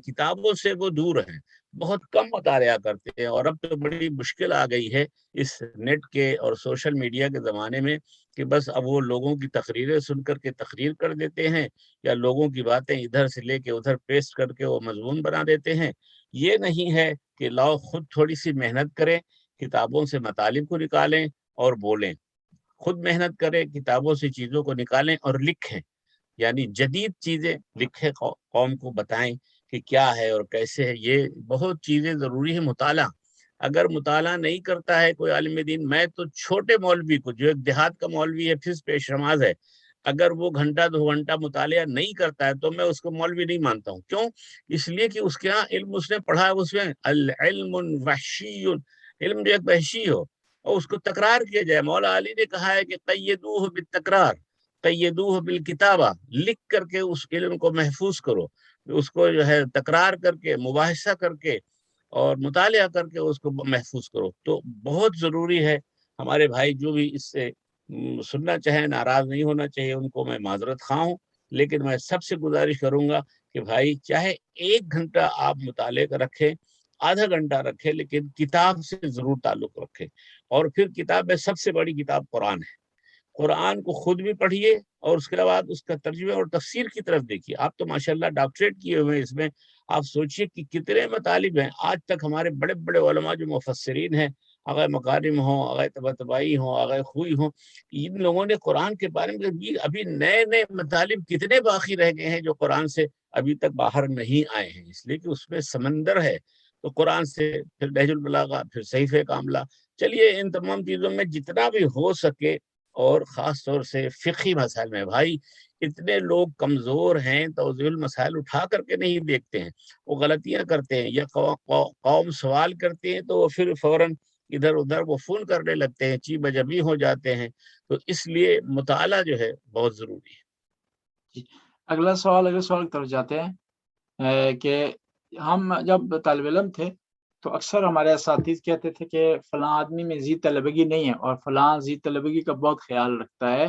کتابوں سے وہ دور ہیں، بہت کم مطالعہ کرتے ہیں. اور اب تو بڑی مشکل آ گئی ہے اس نیٹ کے اور سوشل میڈیا کے زمانے میں کہ بس اب وہ لوگوں کی تقریریں سن کر کے تقریر کر دیتے ہیں، یا لوگوں کی باتیں ادھر سے لے کے ادھر پیسٹ کر کے وہ مضمون بنا دیتے ہیں. یہ نہیں ہے کہ لاؤ خود تھوڑی سی محنت کریں، کتابوں سے مطالب کو نکالیں اور بولیں. خود محنت کریں، کتابوں سے چیزوں کو نکالیں اور لکھیں، یعنی جدید چیزیں لکھیں، قوم کو بتائیں کہ کیا ہے اور کیسے ہے. یہ بہت چیزیں ضروری ہے. مطالعہ اگر مطالعہ نہیں کرتا ہے کوئی عالم دین، میں تو چھوٹے مولوی کو، جو ایک دیہات کا مولوی ہے، فض پیش نماز ہے، اگر وہ گھنٹہ 2 گھنٹہ مطالعہ نہیں کرتا ہے تو میں اس کو مولوی نہیں مانتا ہوں. کیوں؟ اس لیے کہ اس کے ہاں علم اس نے پڑھا ہے، اس میں العلم وحشی، علم جو ایک وحشی ہو اور اس کو تکرار کیا جائے. مولا علی نے کہا ہے کہ قیدوہ بالتکرار قیدوہ بالکتابہ، لکھ کر کے اس علم کو محفوظ کرو، اس کو جو ہے تکرار کر کے، مباحثہ کر کے اور مطالعہ کر کے اس کو محفوظ کرو. تو بہت ضروری ہے. ہمارے بھائی جو بھی اس سے سننا چاہیں، ناراض نہیں ہونا چاہیے، ان کو میں معذرت خواہ ہوں. لیکن میں سب سے گزارش کروں گا کہ بھائی چاہے 1 گھنٹہ آپ مطالعے کا رکھیں، آدھا گھنٹہ رکھیں، لیکن کتاب سے ضرور تعلق رکھیں. اور پھر کتاب میں سب سے بڑی کتاب قرآن ہے. قرآن کو خود بھی پڑھیے اور اس کے بعد اس کا ترجمہ اور تفسیر کی طرف دیکھیے. آپ تو ماشاءاللہ ڈاکٹریٹ کیے ہوئے ہیں اس میں. آپ سوچئے کہ کتنے مطالب ہیں آج تک ہمارے بڑے بڑے علماء جو مفسرین ہیں، آغا مکارم ہوں، آغا طباطبائی ہوں، آغا خوئی ہوں، ان لوگوں نے قرآن کے بارے میں ابھی نئے نئے مطالب کتنے باقی رہ گئے ہیں جو قرآن سے ابھی تک باہر نہیں آئے ہیں. اس لیے کہ اس میں سمندر ہے. تو قرآن سے پھر نہج البلاغہ، پھر صحیفہ کاملہ. چلیے ان تمام چیزوں میں جتنا بھی ہو سکے، اور خاص طور سے فقہی مسائل میں بھائی اتنے لوگ کمزور ہیں، توضیح المسائل اٹھا کر کے نہیں دیکھتے ہیں، وہ غلطیاں کرتے ہیں، یا قوم سوال کرتے ہیں تو وہ پھر فوراً ادھر ادھر وہ فون کرنے لگتے ہیں، چی بجبی ہو جاتے ہیں. تو اس لیے مطالعہ جو ہے بہت ضروری ہے.
اگلا سوال کی طرف جاتے ہیں کہ ہم جب طالب علم تھے تو اکثر ہمارے اساتذہ کہتے تھے کہ فلاں آدمی میں ذی طلبگی نہیں ہے اور فلاں ذی طلبگی کا بہت خیال رکھتا ہے،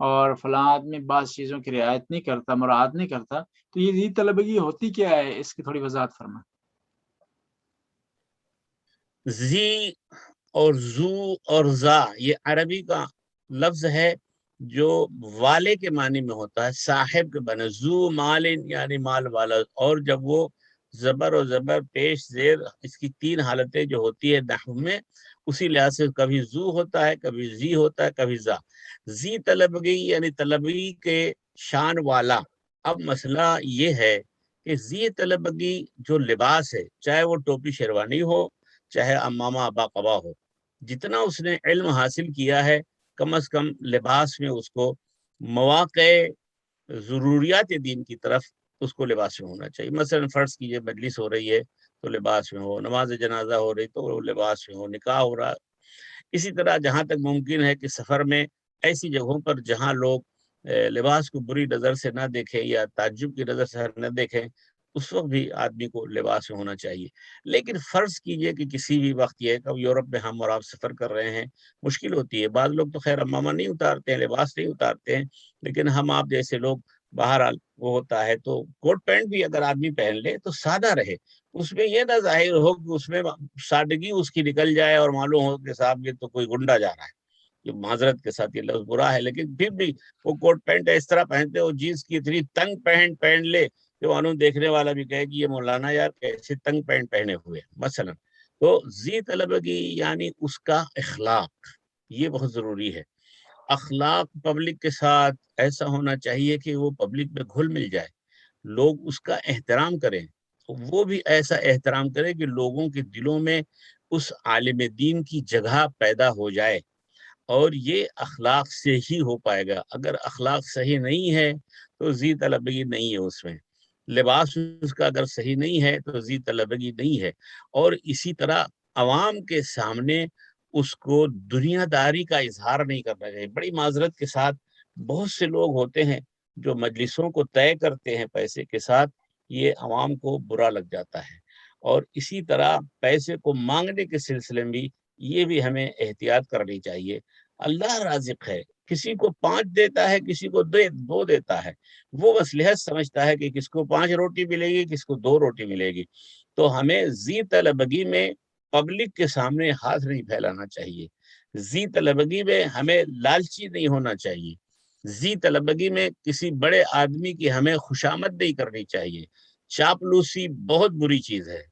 اور فلاں آدمی بعض چیزوں کی رعایت نہیں کرتا، مراعات نہیں کرتا. تو یہ ذی طلبگی ہوتی کیا ہے؟ اس کی تھوڑی وضاحت فرمائیں.
زی اور زو اور زا یہ عربی کا لفظ ہے جو والے کے معنی میں ہوتا ہے، صاحب کے بنے. زو مالن یعنی مال والا. اور جب وہ زبر و زبر پیش زیر، اس کی 3 حالتیں جو ہوتی ہے نحو میں، اسی لحاظ سے کبھی زو ہوتا ہے، کبھی زی ہوتا ہے، کبھی زا. زی طلبگی یعنی طلبگی کے شان والا. اب مسئلہ یہ ہے کہ زی طلبگی جو لباس ہے، چاہے وہ ٹوپی شیروانی ہو، چاہے امامہ ابا قبا ہو، جتنا اس نے علم حاصل کیا ہے کم از کم لباس میں اس کو مواقع ضروریات دین کی طرف اس کو لباس میں ہونا چاہیے. مثلا فرض کیجئے مجلس ہو رہی ہے تو لباس میں ہو، نماز جنازہ ہو رہی تو لباس میں ہو، نکاح ہو رہا. اسی طرح جہاں تک ممکن ہے کہ سفر میں ایسی جگہوں پر جہاں لوگ لباس کو بری نظر سے نہ دیکھیں یا تعجب کی نظر سے نہ دیکھیں، اس وقت بھی آدمی کو لباس میں ہونا چاہیے. لیکن فرض کیجئے کہ کسی بھی وقت یہ کہ یورپ میں ہم اور آپ سفر کر رہے ہیں، مشکل ہوتی ہے. بعض لوگ تو خیر عمامہ نہیں اتارتے ہیں، لباس نہیں اتارتے ہیں، لیکن ہم آپ جیسے لوگ بہرحال وہ ہوتا ہے تو کوٹ پینٹ بھی اگر آدمی پہن لے تو سادہ رہے. اس میں یہ نہ ظاہر ہو کہ اس میں سادگی اس کی نکل جائے اور معلوم ہو کہ صاحب یہ تو کوئی گنڈا جا رہا ہے. یہ معذرت کے ساتھ یہ لفظ برا ہے، لیکن پھر بھی وہ کوٹ پینٹ اس طرح پہنتے ہو، جینس کی اتنی تنگ پینٹ پہن لے کہ معلوم دیکھنے والا بھی کہے کہ یہ مولانا یار کیسے تنگ پینٹ پہنے ہوئے مثلا. تو ذی طلبگی یعنی اس کا اخلاق یہ بہت ضروری ہے. اخلاق پبلک کے ساتھ ایسا ہونا چاہیے کہ وہ پبلک میں گھل مل جائے، لوگ اس کا احترام کریں، وہ بھی ایسا احترام کرے کہ لوگوں کے دلوں میں اس عالم دین کی جگہ پیدا ہو جائے. اور یہ اخلاق سے ہی ہو پائے گا. اگر اخلاق صحیح نہیں ہے تو ذی طلبگی نہیں ہے اس میں. لباس اس کا اگر صحیح نہیں ہے تو ذی طلبگی نہیں ہے. اور اسی طرح عوام کے سامنے اس کو دنیا داری کا اظہار نہیں کرنا چاہیے. بڑی معذرت کے ساتھ بہت سے لوگ ہوتے ہیں جو مجلسوں کو طے کرتے ہیں پیسے کے ساتھ، یہ عوام کو برا لگ جاتا ہے. اور اسی طرح پیسے کو مانگنے کے سلسلے میں بھی یہ بھی ہمیں احتیاط کرنی چاہیے. اللہ رازق ہے، کسی کو 5 دیتا ہے، کسی کو 2 دیتا ہے. وہ مصلحت سمجھتا ہے کہ کس کو 5 روٹی ملے گی، کس کو 2 روٹی ملے گی. تو ہمیں ذی طلبگی میں پبلک کے سامنے ہاتھ نہیں پھیلانا چاہیے. ذی طلبگی میں ہمیں لالچی نہیں ہونا چاہیے. ذی طلبگی میں کسی بڑے آدمی کی ہمیں خوشامد نہیں کرنی چاہیے. چاپلوسی بہت بری چیز ہے.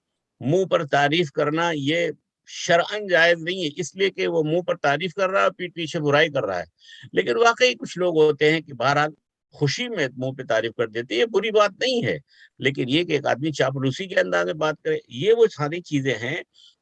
منہ پر تعریف کرنا یہ شرعن جائز نہیں ہے، اس لیے کہ وہ منہ پر تعریف کر رہا ہے، پیٹ پیچھے برائی کر رہا ہے. لیکن واقعی کچھ لوگ ہوتے ہیں کہ بہرحال خوشی میں منہ پہ تعریف کر دیتے ہیں، یہ بری بات نہیں ہے. لیکن یہ کہ ایک آدمی چاپلوسی کے انداز میں بات کرے، یہ وہ ساری چیزیں ہیں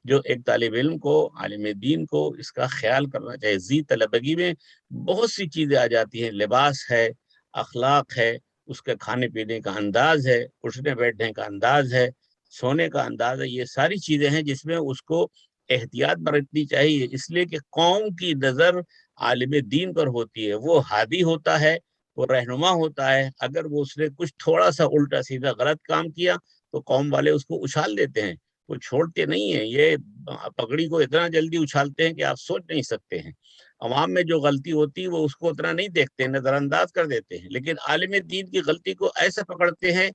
جو ایک طالب علم کو، عالم دین کو اس کا خیال کرنا چاہیے. ذی طلبگی میں بہت سی چیزیں آ جاتی ہیں. لباس ہے، اخلاق ہے، اس کے کھانے پینے کا انداز ہے، اٹھنے بیٹھنے کا انداز ہے، سونے کا انداز ہے. یہ ساری چیزیں ہیں جس میں اس کو احتیاط برتنی چاہیے. اس لیے کہ قوم کی نظر عالم دین پر ہوتی ہے، وہ ہادی ہوتا ہے، وہ رہنما ہوتا ہے. اگر وہ اس نے کچھ تھوڑا سا الٹا سیدھا غلط کام کیا تو قوم والے اس کو اچھال دیتے ہیں، وہ چھوڑتے نہیں ہیں. یہ پگڑی کو اتنا جلدی اچھالتے ہیں کہ آپ سوچ نہیں سکتے ہیں. عوام میں جو غلطی ہوتی ہے وہ اس کو اتنا نہیں دیکھتے، نظر انداز کر دیتے ہیں. لیکن عالم دین کی غلطی کو ایسا پکڑتے ہیں.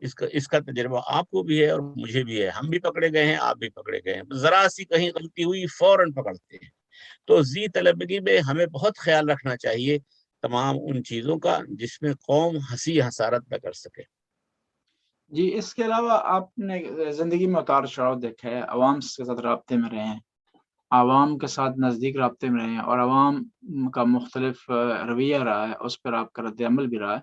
اس کا تجربہ آپ کو بھی ہے اور مجھے بھی ہے. ہم بھی پکڑے گئے ہیں، آپ بھی پکڑے گئے ہیں. ذرا سی کہیں غلطی ہوئی فوراً پکڑتے ہیں. تو ذی طلبگی میں ہمیں بہت خیال رکھنا چاہیے تمام ان چیزوں کا جس میں قوم ہنسی حسارت نہ کر سکے.
جی، اس کے علاوہ آپ نے زندگی میں اتار چڑھاؤ دیکھا ہے، عوام کے ساتھ رابطے میں رہے ہیں، عوام کے ساتھ نزدیک رابطے میں رہے ہیں، اور عوام کا مختلف رویہ رہا ہے، اس پر آپ کا رد عمل بھی رہا ہے.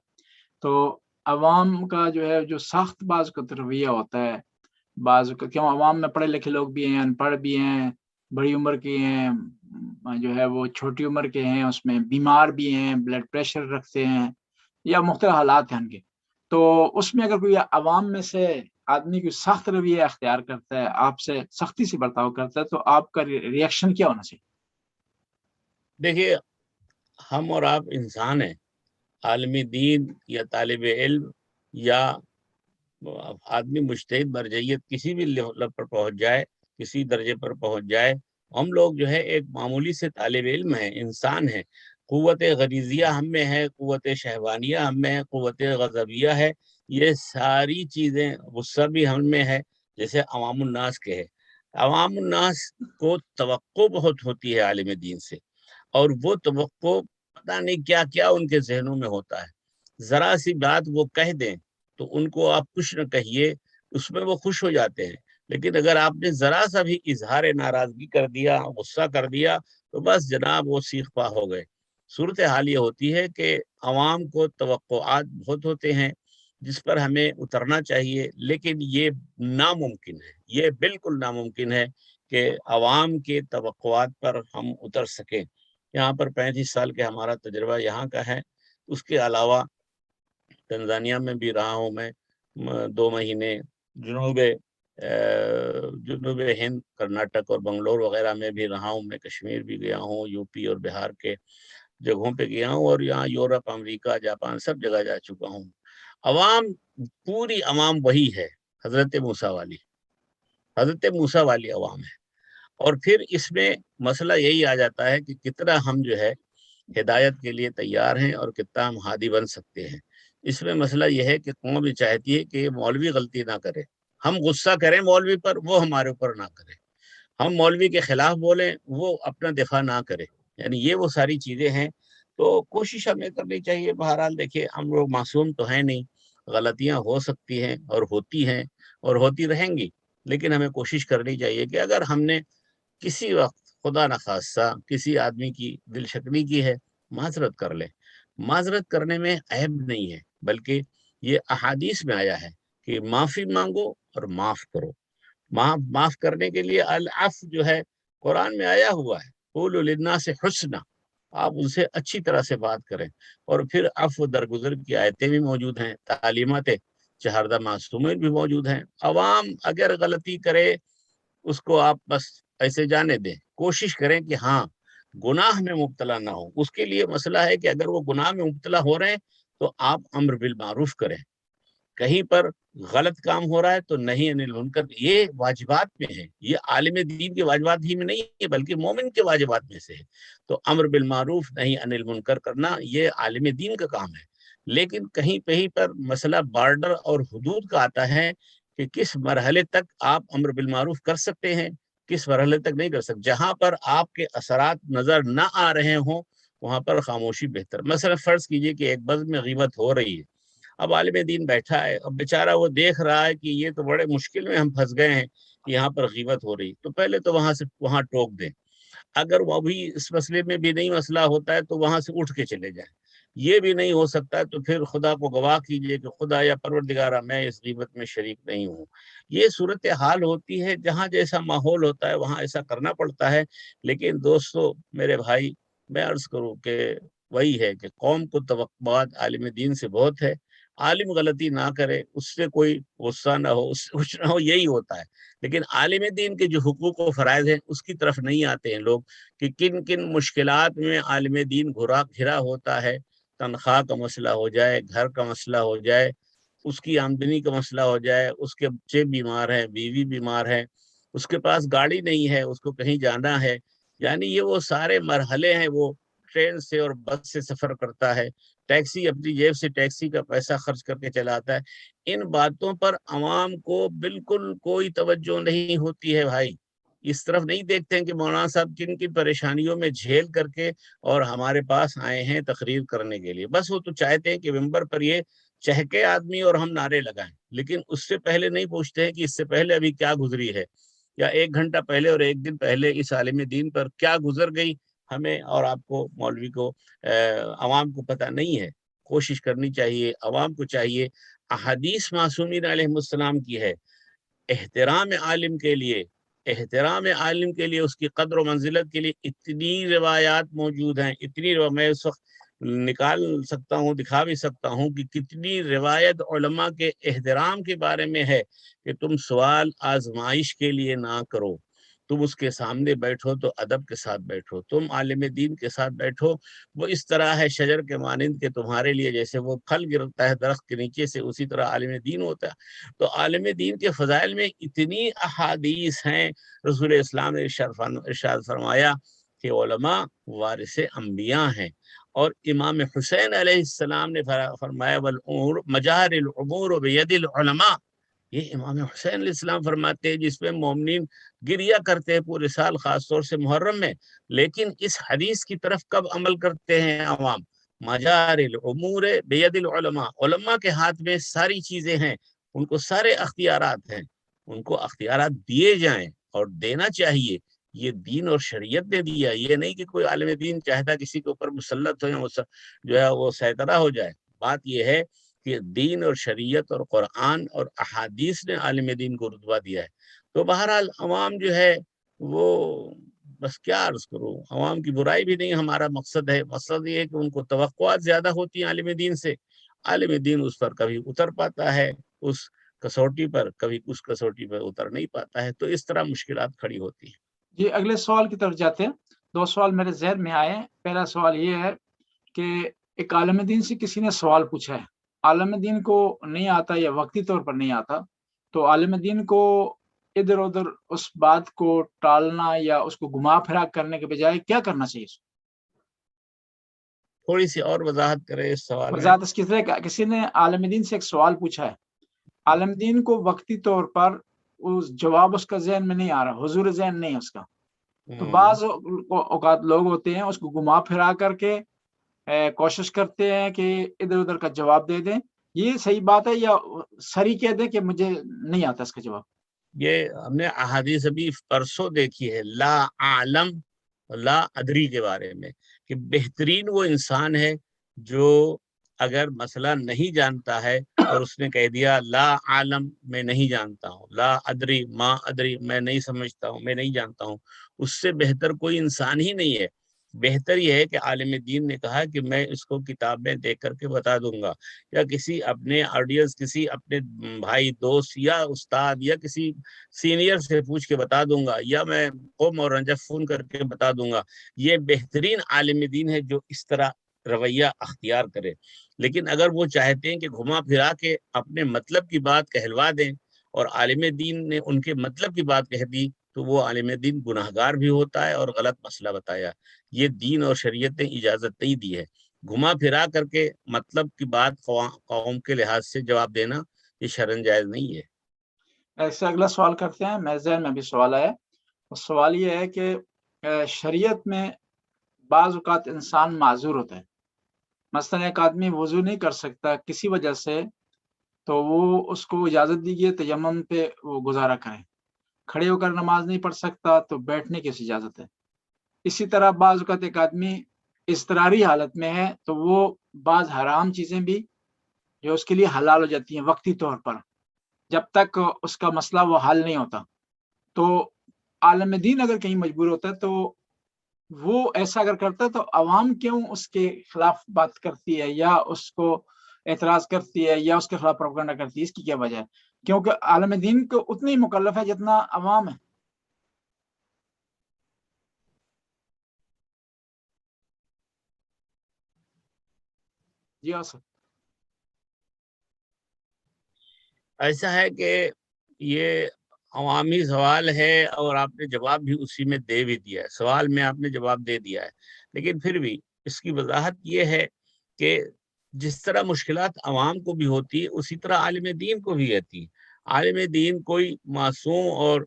تو عوام کا جو ہے جو سخت بعض کا رویہ ہوتا ہے، بعض کا کیوں عوام میں پڑھے لکھے لوگ بھی ہیں، ان پڑھ بھی ہیں، بڑی عمر کے ہیں، جو ہے وہ چھوٹی عمر کے ہیں، اس میں بیمار بھی ہیں، بلڈ پریشر رکھتے ہیں، یا مختلف حالات ہیں ان کے. تو اس میں اگر کوئی عوام میں سے آدمی کوئی سخت رویہ اختیار کرتا ہے، آپ سے سختی سے برتاؤ کرتا ہے، تو آپ کا ری ایکشن کیا ہونا چاہیے؟
دیکھیے، ہم اور آپ انسان ہیں. عالم دین یا طالب علم یا آدمی مجتہد مرجعیت کسی بھی لیول پر پہنچ جائے، کسی درجے پر پہنچ جائے، ہم لوگ جو ہے ایک معمولی سے طالب علم ہیں، انسان ہیں. قوت غریزیہ ہم میں ہے، قوت شہوانیہ ہم میں ہے، قوت غضبیہ ہے. یہ ساری چیزیں، غصہ بھی ہم میں ہے جیسے عوام الناس کے ہے. عوام الناس کو توقع بہت ہوتی ہے عالم دین سے، اور وہ توقع پتہ نہیں کیا کیا ان کے ذہنوں میں ہوتا ہے. ذرا سی بات وہ کہہ دیں تو ان کو آپ کچھ نہ کہیے، اس میں وہ خوش ہو جاتے ہیں. لیکن اگر آپ نے ذرا سا بھی اظہار ناراضگی کر دیا، غصہ کر دیا، تو بس جناب وہ سیخ پا ہو گئے. صورتحال یہ ہوتی ہے کہ عوام کو توقعات بہت ہوتے ہیں جس پر ہمیں اترنا چاہیے. لیکن یہ ناممکن ہے، یہ بالکل ناممکن ہے کہ عوام کے توقعات پر ہم اتر سکیں. یہاں پر 35 سال کے ہمارا تجربہ یہاں کا ہے. اس کے علاوہ تنزانیہ میں بھی رہا ہوں میں 2 مہینے، جنوب ہند، کرناٹک اور بنگلور وغیرہ میں بھی رہا ہوں میں، کشمیر بھی گیا ہوں، یو پی اور بہار کے جگہوں پہ گیا ہوں، اور یہاں یورپ، امریکہ، جاپان سب جگہ جا چکا ہوں۔ عوام، پوری عوام وہی ہے، حضرت موسیٰ والی عوام ہے۔ اور پھر اس میں مسئلہ یہی آ جاتا ہے کہ کتنا ہم جو ہے ہدایت کے لیے تیار ہیں اور کتنا ہم ہادی بن سکتے ہیں۔ اس میں مسئلہ یہ ہے کہ قوم بھی چاہتی ہے کہ مولوی غلطی نہ کرے، ہم غصہ کریں مولوی پر، وہ ہمارے اوپر نہ کرے، ہم مولوی کے خلاف بولیں، وہ اپنا دفاع نہ کرے، یعنی یہ وہ ساری چیزیں ہیں۔ تو کوشش ہمیں کرنی چاہیے۔ بہرحال دیکھیے، ہم لوگ معصوم تو ہیں نہیں، غلطیاں ہو سکتی ہیں اور ہوتی ہیں اور ہوتی رہیں گی، لیکن ہمیں کوشش کرنی چاہیے کہ اگر ہم نے کسی وقت خدا نخواستہ کسی آدمی کی دل شکنی کی ہے، معذرت کر لیں۔ معذرت کرنے میں عیب نہیں ہے، بلکہ یہ احادیث میں آیا ہے کہ معافی مانگو اور معاف کرو۔ معاف کرنے کے لیے العفو جو ہے قرآن میں آیا ہوا ہے، قولوا للناس حسنا، آپ ان سے اچھی طرح سے بات کریں۔ اور پھر عفو درگزر کی آیتیں بھی موجود ہیں، تعلیمات چہاردہ معصومین بھی موجود ہیں۔ عوام اگر غلطی کرے اس کو آپ بس ایسے جانے دیں، کوشش کریں کہ ہاں گناہ میں مبتلا نہ ہو۔ اس کے لیے مسئلہ ہے کہ اگر وہ گناہ میں مبتلا ہو رہے ہیں تو آپ امر بالمعروف کریں، کہیں پر غلط کام ہو رہا ہے تو نہیں انل منکر، یہ واجبات میں ہے، یہ عالم دین کے واجبات ہی میں نہیں ہے بلکہ مومن کے واجبات میں سے ہے۔ تو امر بالمعروف نہیں انل منکر کرنا یہ عالم دین کا کام ہے۔ لیکن کہیں پر مسئلہ بارڈر اور حدود کا آتا ہے کہ کس مرحلے تک آپ امر بالمعروف کر سکتے ہیں، کس مرحلے تک نہیں کر سکتے۔ جہاں پر آپ کے اثرات نظر نہ آ رہے ہوں وہاں پر خاموشی بہتر۔ مثلا فرض کیجئے کہ ایک بزم میں غیبت ہو رہی ہے، اب عالم دین بیٹھا ہے، اب بیچارہ وہ دیکھ رہا ہے کہ یہ تو بڑے مشکل میں ہم پھنس گئے ہیں کہ یہاں پر غیبت ہو رہی، تو پہلے تو وہاں ٹوک دیں۔ اگر وہ بھی اس مسئلے میں بھی نہیں مسئلہ ہوتا ہے تو وہاں سے اٹھ کے چلے جائیں۔ یہ بھی نہیں ہو سکتا ہے تو پھر خدا کو گواہ کیجئے کہ خدا یا پروردگارہ میں اس غیبت میں شریک نہیں ہوں۔ یہ صورتحال ہوتی ہے، جہاں جیسا ماحول ہوتا ہے وہاں ایسا کرنا پڑتا ہے۔ لیکن دوستو، میرے بھائی، میں عرض کروں کہ وہی ہے کہ قوم کو توقعات عالم دین سے بہت ہے۔ عالم غلطی نہ کرے، اس سے کوئی غصہ نہ ہو، اس سے کچھ نہ ہو، یہی ہوتا ہے۔ لیکن عالم دین کے جو حقوق و فرائض ہیں اس کی طرف نہیں آتے ہیں لوگ، کہ کن کن مشکلات میں عالم دین گھرا ہوتا ہے۔ تنخواہ کا مسئلہ ہو جائے، گھر کا مسئلہ ہو جائے، اس کی آمدنی کا مسئلہ ہو جائے، اس کے بچے بیمار ہیں، بیوی بیمار ہے، اس کے پاس گاڑی نہیں ہے، اس کو کہیں جانا ہے، یعنی یہ وہ سارے مرحلے ہیں۔ وہ ٹرین سے اور بس سے سفر کرتا ہے، ٹیکسی اپنی جیب سے ٹیکسی کا پیسہ خرچ کر کے چلاتا ہے۔ ان باتوں پر عوام کو بالکل کوئی توجہ نہیں ہوتی ہے بھائی۔ اس طرف نہیں دیکھتے ہیں کہ مولانا صاحب کن کن پریشانیوں میں جھیل کر کے اور ہمارے پاس آئے ہیں تقریر کرنے کے لیے۔ بس وہ تو چاہتے ہیں کہ ممبر پر یہ چہکے آدمی اور ہم نعرے لگائیں، لیکن اس سے پہلے نہیں پوچھتے ہیں کہ اس سے پہلے ابھی کیا گزری ہے، یا 1 گھنٹہ پہلے اور 1 دن پہلے اس عالم دین پر کیا گزر گئی، ہمیں اور آپ کو، مولوی کو، عوام کو پتہ نہیں ہے۔ کوشش کرنی چاہیے، عوام کو چاہیے۔ احادیث معصومین علیہ السلام کی ہے، احترام عالم کے لیے، اس کی قدر و منزلت کے لیے اتنی روایات موجود ہیں، میں اس وقت نکال سکتا ہوں، دکھا بھی سکتا ہوں کہ کتنی روایت علماء کے احترام کے بارے میں ہے کہ تم سوال آزمائش کے لیے نہ کرو، تم اس کے سامنے بیٹھو تو ادب کے ساتھ بیٹھو، تم عالم دین کے ساتھ بیٹھو، وہ اس طرح ہے شجر کے مانند کہ تمہارے لیے جیسے وہ پھل گرتا ہے درخت کے نیچے سے، اسی طرح عالم دین ہوتا ہے۔ تو عالم دین کے فضائل میں اتنی احادیث ہیں۔ رسول اسلام نے ارشاد فرمایا کہ علماء وارث انبیاء ہیں، اور امام حسین علیہ السلام نے فرمایا مجار العمور بید العلماء، یہ امام حسین علیہ السلام فرماتے ہیں جس میں مومنین گریا کرتے ہیں پورے سال، خاص طور سے محرم میں، لیکن اس حدیث کی طرف کب عمل کرتے ہیں عوام؟ مجار العمور بید العلماء، علماء کے ہاتھ میں ساری چیزیں ہیں، ان کو سارے اختیارات ہیں، ان کو اختیارات دیے جائیں اور دینا چاہیے۔ یہ دین اور شریعت نے دیا، یہ نہیں کہ کوئی عالم دین چاہتا کسی کے اوپر مسلط ہو یا جو ہے وہ سیطرہ ہو جائے۔ بات یہ ہے کہ دین اور شریعت اور قرآن اور احادیث نے عالم دین کو رتبہ دیا ہے۔ تو بہرحال عوام جو ہے وہ بس کیا عرض کروں, عوام کی برائی بھی نہیں ہمارا مقصد ہے. مقصد یہ ہے کہ ان کو توقعات زیادہ ہوتی ہیں عالم دین سے. عالم دین اس پر کبھی اتر پاتا ہے اس کسوٹی پر, کبھی اس کسوٹی پر اتر نہیں پاتا ہے, تو اس طرح مشکلات کھڑی ہوتی ہیں.
جی اگلے سوال کی طرف جاتے ہیں. 2 سوال میرے ذہن میں آئے. پہلا سوال یہ ہے کہ ایک عالم دین سے کسی نے سوال پوچھا ہے, عالم دین کو نہیں آتا یا وقتی طور پر نہیں آتا, تو عالم دین کو ادھر ادھر اس بات کو ٹالنا یا اس کو گھما پھرا کرنے کے بجائے کیا کرنا چاہیے؟
تھوڑی سی اور وضاحت کرے اس سوال میں.
وضاحت اس کی طرح کسی نے عالم دین سے ایک سوال پوچھا ہے, عالم دین کو وقتی طور پر اس جواب اس کا ذہن میں نہیں آ رہا, حضور ذہن نہیں اس کا, تو بعض اوقات لوگ ہوتے ہیں اس کو گھما پھرا کر کے کوشش کرتے ہیں کہ ادھر ادھر کا جواب دے دیں. یہ صحیح بات ہے یا سری کہہ دیں کہ مجھے نہیں آتا اس کا جواب؟
یہ ہم نے احادیث ابھی پرسوں دیکھی ہے لا عالم لا ادری کے بارے میں, کہ بہترین وہ انسان ہے جو اگر مسئلہ نہیں جانتا ہے اور اس نے کہہ دیا لا عالم میں نہیں جانتا ہوں, لا ادری ما ادری میں نہیں سمجھتا ہوں, میں نہیں جانتا ہوں, اس سے بہتر کوئی انسان ہی نہیں ہے. بہتر یہ ہے کہ عالم دین نے کہا کہ میں اس کو کتابیں دیکھ کر کے بتا دوں گا, یا کسی اپنے آڈینس, کسی اپنے بھائی دوست یا استاد یا کسی سینئر سے پوچھ کے بتا دوں گا, یا میں قوم اور رنجہ فون کر کے بتا دوں گا. یہ بہترین عالم دین ہے جو اس طرح رویہ اختیار کرے. لیکن اگر وہ چاہتے ہیں کہ گھما پھرا کے اپنے مطلب کی بات کہلوا دیں اور عالم دین نے ان کے مطلب کی بات کہہ دی, تو وہ عالم دین گناہگار بھی ہوتا ہے اور غلط مسئلہ بتایا. یہ دین اور شریعت نے اجازت نہیں دی ہے. گھما پھرا کر کے مطلب کی بات قوم کے لحاظ سے جواب دینا یہ شرعاً جائز نہیں ہے.
ایسے اگلا سوال کرتے ہیں. میرے ذہن میں بھی سوال آیا. سوال یہ ہے کہ شریعت میں بعض اوقات انسان معذور ہوتا ہے. مثلا ایک آدمی وضو نہیں کر سکتا کسی وجہ سے, تو وہ اس کو اجازت دی گئی تیمم پہ وہ گزارا کرے. کھڑے ہو کر نماز نہیں پڑھ سکتا تو بیٹھنے کی اجازت ہے. اسی طرح بعض اوقات ایک آدمی اضطراری حالت میں ہے تو وہ بعض حرام چیزیں بھی جو اس کے لیے حلال ہو جاتی ہیں وقتی طور پر, جب تک اس کا مسئلہ وہ حل نہیں ہوتا. تو عالم دین اگر کہیں مجبور ہوتا ہے تو وہ ایسا اگر کرتا ہے تو عوام کیوں اس کے خلاف بات کرتی ہے یا اس کو اعتراض کرتی ہے یا اس کے خلاف پروپیگنڈا کرتی ہے؟ اس کی کیا وجہ ہے؟ کیونکہ عالم دین کو اتنی مکلف ہے جتنا عوام ہے. جی ہاں سر.
ایسا ہے کہ یہ عوامی سوال ہے اور آپ نے جواب بھی اسی میں دے بھی دیا ہے. سوال میں آپ نے جواب دے دیا ہے, لیکن پھر بھی اس کی وضاحت یہ ہے کہ جس طرح مشکلات عوام کو بھی ہوتی ہے اسی طرح عالم دین کو بھی رہتی ہے. عالم دین کوئی معصوم اور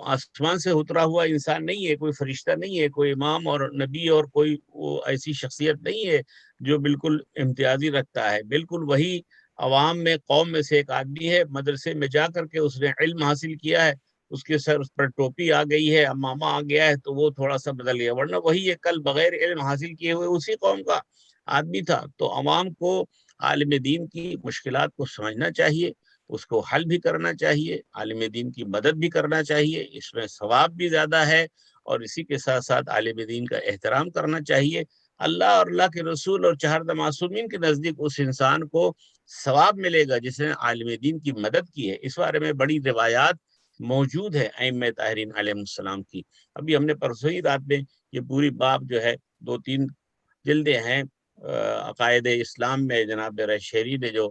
آسمان سے اترا ہوا انسان نہیں ہے, کوئی فرشتہ نہیں ہے, کوئی امام اور نبی اور کوئی وہ ایسی شخصیت نہیں ہے جو بالکل امتیازی رکھتا ہے. بالکل وہی عوام میں قوم میں سے ایک آدمی ہے, مدرسے میں جا کر کے اس نے علم حاصل کیا ہے, اس کے سر پر ٹوپی آ گئی ہے, امامہ آ گیا ہے, تو وہ تھوڑا سا بدل گیا, ورنہ وہی ہے کل بغیر علم حاصل کیے ہوئے اسی قوم کا آدمی تھا. تو عوام کو عالم دین کی مشکلات کو سمجھنا چاہیے, اس کو حل بھی کرنا چاہیے, عالم دین کی مدد بھی کرنا چاہیے, اس میں ثواب بھی زیادہ ہے, اور اسی کے ساتھ ساتھ عالم دین کا احترام کرنا چاہیے. اللہ اور اللہ کے رسول اور چہاردہ معصومین کے نزدیک اس انسان کو ثواب ملے گا جس نے عالم دین کی مدد کی ہے. اس بارے میں بڑی روایات موجود ہے ائمہ طاہرین علیہ السلام کی. ابھی ہم نے پرسوں ہی رات میں یہ پوری باب جو ہے 2-3 جلدیں ہیں عقائد اسلام میں جناب شہری نے جو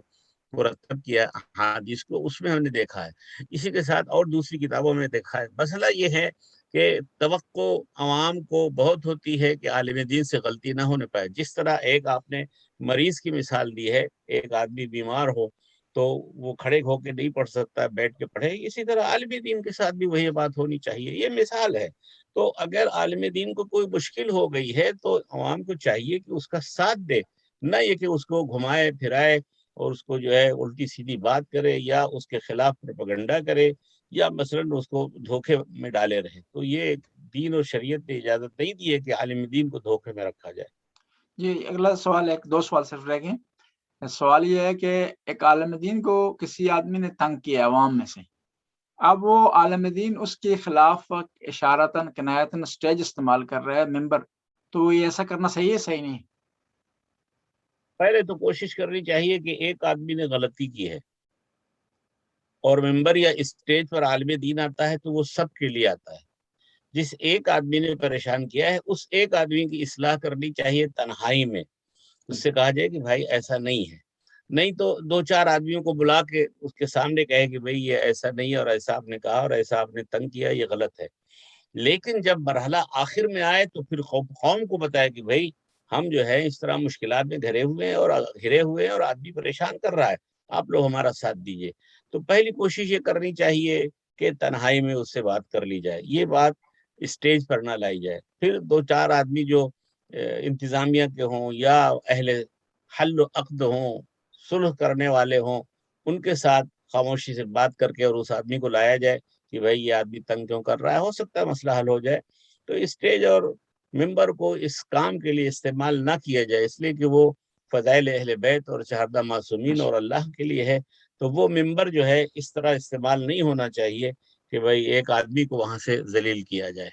مرتب کیا حدیث کو, اس میں ہم نے دیکھا ہے. اسی کے ساتھ اور دوسری کتابوں میں دیکھا ہے. مسئلہ یہ ہے کہ توقع عوام کو بہت ہوتی ہے کہ عالم دین سے غلطی نہ ہونے پائے. جس طرح ایک آپ نے مریض کی مثال دی ہے, ایک آدمی بیمار ہو تو وہ کھڑے ہو کے نہیں پڑھ سکتا, بیٹھ کے پڑھے, اسی طرح عالم دین کے ساتھ بھی وہی بات ہونی چاہیے. یہ مثال ہے. تو اگر عالم دین کو کوئی مشکل ہو گئی ہے تو عوام کو چاہیے کہ اس کا ساتھ دے, نہ یہ کہ اس کو گھمائے پھرائے اور اس کو جو ہے الٹی سیدھی بات کرے یا اس کے خلاف پروپیگنڈا کرے یا مثلاً اس کو دھوکے میں ڈالے رہے. تو یہ دین اور شریعت نے اجازت نہیں دی ہے کہ عالم دین کو دھوکے میں رکھا جائے.
جی اگلا سوال, 2 سوال صرف رہ گئے. سوال یہ ہے کہ ایک عالم دین کو کسی آدمی نے تنگ کیا عوام میں سے, اب وہ عالم دین اس کے خلاف اشارتاً کنایتاً اسٹیج استعمال کر رہا ہے، ممبر، تو یہ ایسا کرنا صحیح ہے صحیح نہیں؟
پہلے تو کوشش کرنی چاہیے کہ ایک آدمی نے غلطی کی ہے اور ممبر یا اسٹیج پر عالم دین آتا ہے تو وہ سب کے لیے آتا ہے. جس ایک آدمی نے پریشان کیا ہے اس ایک آدمی کی اصلاح کرنی چاہیے تنہائی میں. اس سے کہا جائے کہ بھائی ایسا نہیں ہے، نہیں تو دو چار آدمیوں کو بلا کے اس کے سامنے کہے کہ بھائی یہ ایسا نہیں ہے اور ایسا آپ نے کہا اور ایسا آپ نے تنگ کیا، یہ غلط ہے. لیکن جب مرحلہ آخر میں آئے تو پھر قوم کو بتائے کہ بھائی ہم جو ہے اس طرح مشکلات میں گھرے ہوئے ہیں اور آدمی پریشان کر رہا ہے، آپ لوگ ہمارا ساتھ دیجیے. تو پہلی کوشش یہ کرنی چاہیے کہ تنہائی میں اس سے بات کر لی جائے، یہ بات اسٹیج پر نہ لائی جائے. پھر دو چار آدمی جو انتظامیہ کے ہوں یا اہل حل و عقد ہوں، صلح کرنے والے ہوں، ان کے ساتھ خاموشی سے بات کر کے اور اس آدمی کو لایا جائے کہ بھائی یہ آدمی تنگ کیوں کر رہا ہے، ہو سکتا ہے مسئلہ حل ہو جائے. تو اسٹیج اور ممبر کو اس کام کے لیے استعمال نہ کیا جائے، اس لیے کہ وہ فضائل اہل بیت اور شہداء معصومین اور اللہ کے لیے ہے. تو وہ ممبر جو ہے اس طرح استعمال نہیں ہونا چاہیے کہ بھائی ایک آدمی کو وہاں سے ذلیل کیا جائے.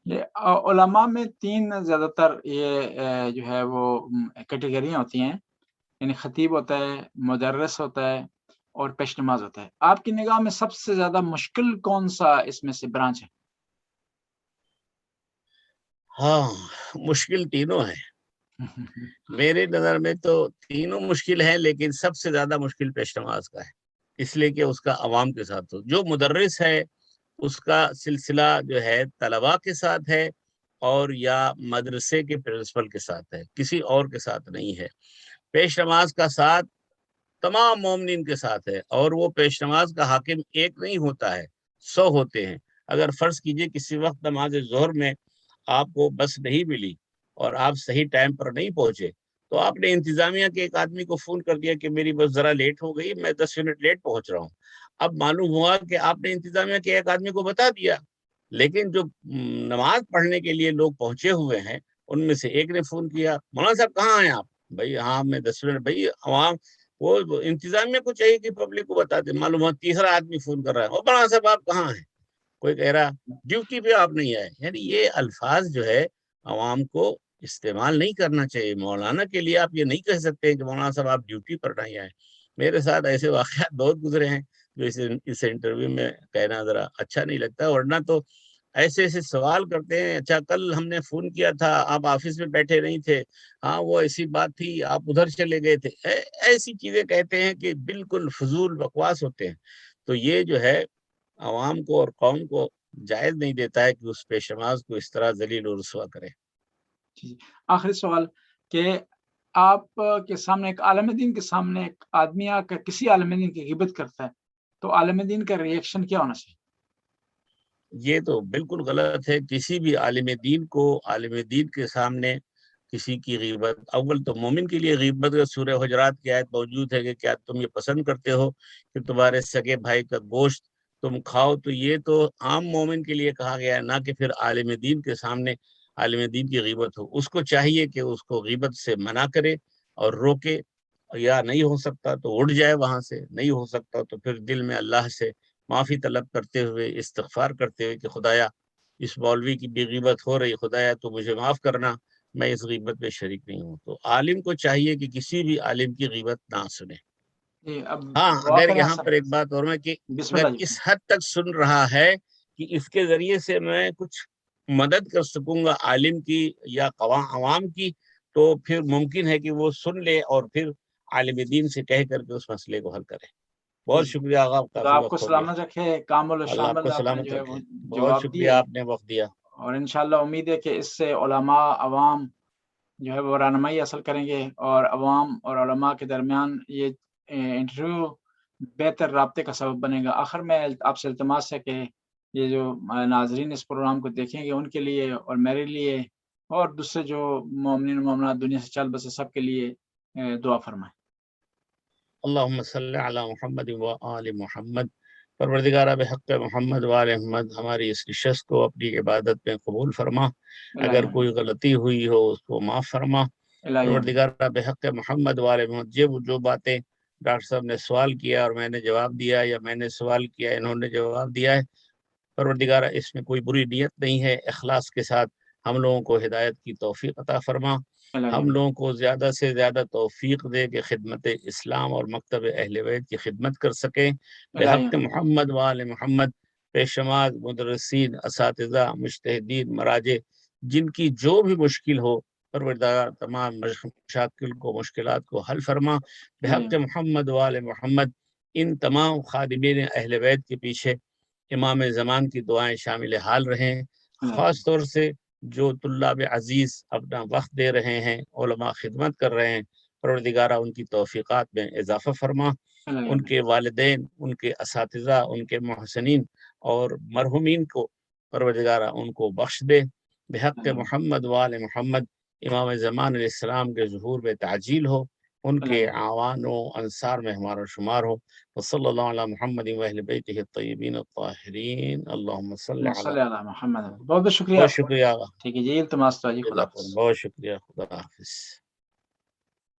یہ علماء میں تین زیادہ تر یہ جو ہے وہ کیٹیگریاں ہوتی ہیں، یعنی خطیب ہوتا ہے، مدرس ہوتا ہے اور پیش نماز ہوتا ہے. آپ کی نگاہ میں سب سے زیادہ مشکل کون سا اس میں سے برانچ ہے؟
ہاں، مشکل تینوں ہیں میرے نظر میں. تو تینوں مشکل ہیں لیکن سب سے زیادہ مشکل پیش نماز کا ہے، اس لیے کہ اس کا عوام کے ساتھ ہو. جو مدرس ہے اس کا سلسلہ جو ہے طلباء کے ساتھ ہے اور یا مدرسے کے پرنسپل کے ساتھ ہے، کسی اور کے ساتھ نہیں ہے. پیش نماز کا ساتھ تمام مومنین کے ساتھ ہے، اور وہ پیش نماز کا حاکم ایک نہیں ہوتا ہے، 100 ہوتے ہیں. اگر فرض کیجئے کسی وقت نماز ظہر میں آپ کو بس نہیں ملی اور آپ صحیح ٹائم پر نہیں پہنچے تو آپ نے انتظامیہ کے ایک آدمی کو فون کر دیا کہ میری بس ذرا لیٹ ہو گئی، میں 10 منٹ لیٹ پہنچ رہا ہوں. اب معلوم ہوا کہ آپ نے انتظامیہ کے ایک آدمی کو بتا دیا، لیکن جو نماز پڑھنے کے لیے لوگ پہنچے ہوئے ہیں ان میں سے ایک نے فون کیا، مولانا صاحب کہاں ہیں آپ؟ بھائی ہاں میں 10 منٹ. بھائی عوام وہ انتظامیہ کو چاہیے کہ پبلک کو بتا دے. معلوم ہوا تیسرا آدمی فون کر رہا ہے، او مولانا صاحب آپ کہاں ہیں؟ کوئی کہہ رہا ڈیوٹی پہ آپ نہیں آئے. یعنی یہ الفاظ جو ہے عوام کو استعمال نہیں کرنا چاہیے. مولانا کے لیے آپ یہ نہیں کہہ سکتے کہ مولانا صاحب آپ ڈیوٹی پر نہیں آئے. میرے ساتھ ایسے واقعات بہت گزرے ہیں جو اس انٹرویو میں کہنا ذرا اچھا نہیں لگتا، ورنہ تو ایسے ایسے سوال کرتے ہیں. اچھا کل ہم نے فون کیا تھا، آپ آفس میں بیٹھے نہیں تھے، ہاں وہ ایسی بات تھی، آپ ادھر چلے گئے تھے. ایسی چیزیں کہتے ہیں کہ بالکل فضول بکواس ہوتے ہیں. تو یہ جو ہے عوام کو اور قوم کو جائز نہیں دیتا ہے کہ اس پیش نماز کو اس طرح ذلیل و رسوا کرے.
آخری سوال کہ آپ کے سامنے ایک عالم دین کے سامنے ایک آدمی آ کر کسی عالم دین کی غیبت کرتا ہے تو عالم دین کا ریئیکشن کیا ہونا چاہیے؟
یہ تو بالکل غلط ہے. کسی بھی عالم دین کو عالم دین کے سامنے کسی کی غیبت، اول تو مومن کے لیے غیبت کا سورہ حجرات کی آیت موجود ہے کہ کیا تم یہ پسند کرتے ہو کہ تمہارے سگے بھائی کا گوشت تم کھاؤ. تو یہ تو عام مومن کے لیے کہا گیا ہے، نہ کہ پھر عالم دین کے سامنے عالم دین کی غیبت ہو. اس کو چاہیے کہ اس کو غیبت سے منع کرے اور روکے، یا نہیں ہو سکتا تو اڑ جائے وہاں سے، نہیں ہو سکتا تو پھر دل میں اللہ سے معافی طلب کرتے ہوئے، استغفار کرتے ہوئے کہ خدایا اس مولوی کی بھی غیبت ہو رہی، خدایا تو مجھے معاف کرنا، میں اس غیبت میں شریک نہیں ہوں. تو عالم کو چاہیے کہ کسی بھی عالم کی غیبت نہ سنے.
اب
ہاں
دعا
اگر
کریں
یہاں
سر.
پر ایک بات اور میں کہ
بسم
اگر
اللہ جی.
اس حد تک سن رہا ہے کہ اس کے ذریعے سے میں کچھ مدد کر سکوں گا عالم کی یا عوام کی، تو پھر ممکن ہے کہ وہ سن لے اور پھر عالم دین سے کہہ کر کے اس مسئلے کو حل کرے. بہت شکریہ آقا،
خدا
کافی
آپ کو
وقت ہو گیا.
سلامت رکھے، کامل و
اللہ آپ کو
شامل آپ نے
سلامت
جو ہے
رکھے.
وہ
بہت
جواب
شکریہ،
دیے،
آپ نے وقت دیا.
اور انشاءاللہ امید ہے کہ اس سے علماء عوام جو ہے وہ رہنمائی حاصل کریں گے اور عوام اور علماء کے درمیان یہ انٹرویو بہتر رابطے کا سبب بنے گا. آخر میں آپ سے التماس ہے کہ یہ جو ناظرین اس پروگرام کو دیکھیں گے ان کے لیے اور میرے لیے اور دوسرے جو مومنین و مومنات دنیا سے چل بسے سب کے لیے دعا فرمائیں.
اللہم صلی علی محمد و آل محمد. پروردگارہ بحق محمد و آل محمد ہماری اس نشست کو اپنی عبادت میں قبول فرما. اگر کوئی غلطی ہوئی ہو اس کو معاف فرما.
الہی
پروردگارہ بحق محمد و آل محمد جو باتیں ڈاکٹر صاحب نے سوال کیا اور میں نے جواب دیا، یا میں نے سوال کیا انہوں نے جواب دیا ہے، پروردگارہ اس میں کوئی بری نیت نہیں ہے، اخلاص کے ساتھ ہم لوگوں کو ہدایت کی توفیق عطا فرما، ہم لوگوں کو زیادہ سے زیادہ توفیق دے کہ خدمت اسلام اور مکتب اہل بیت کی خدمت کر سکیں بحق محمد وآل محمد۔ پیشماد مدرسین، اساتذہ، مجتہدین، مراجع، جن کی جو بھی مشکل ہو پروردگار تمام مشاکل کو، مشکلات کو حل فرما بحق محمد وآل محمد۔ ان تمام خادمین اہل بیت کے پیچھے امام زمان کی دعائیں شامل حال رہیں، خاص طور سے جو طلاب عزیز اپنا وقت دے رہے ہیں، علماء خدمت کر رہے ہیں، پروردگارہ ان کی توفیقات میں اضافہ فرما، ان کے والدین، ان کے اساتذہ، ان کے محسنین اور مرحومین کو پروردگارہ ان کو بخش دے بحق محمد وآل محمد۔ امام زمان علیہ السلام کے ظہور میں تعجیل ہو، ان کے اعوان و انصار میں ہمارا شمار ہو۔ وصلی اللہ علی محمد و اہل بیتہ الطیبین الطاہرین، اللہم صلی علی
محمد۔ بہت بہت شکریہ،
بہت شکریہ آقا،
ٹھیک ہے جی، التماس تو جی، خدا حافظ۔
بہت شکریہ، خدا حافظ۔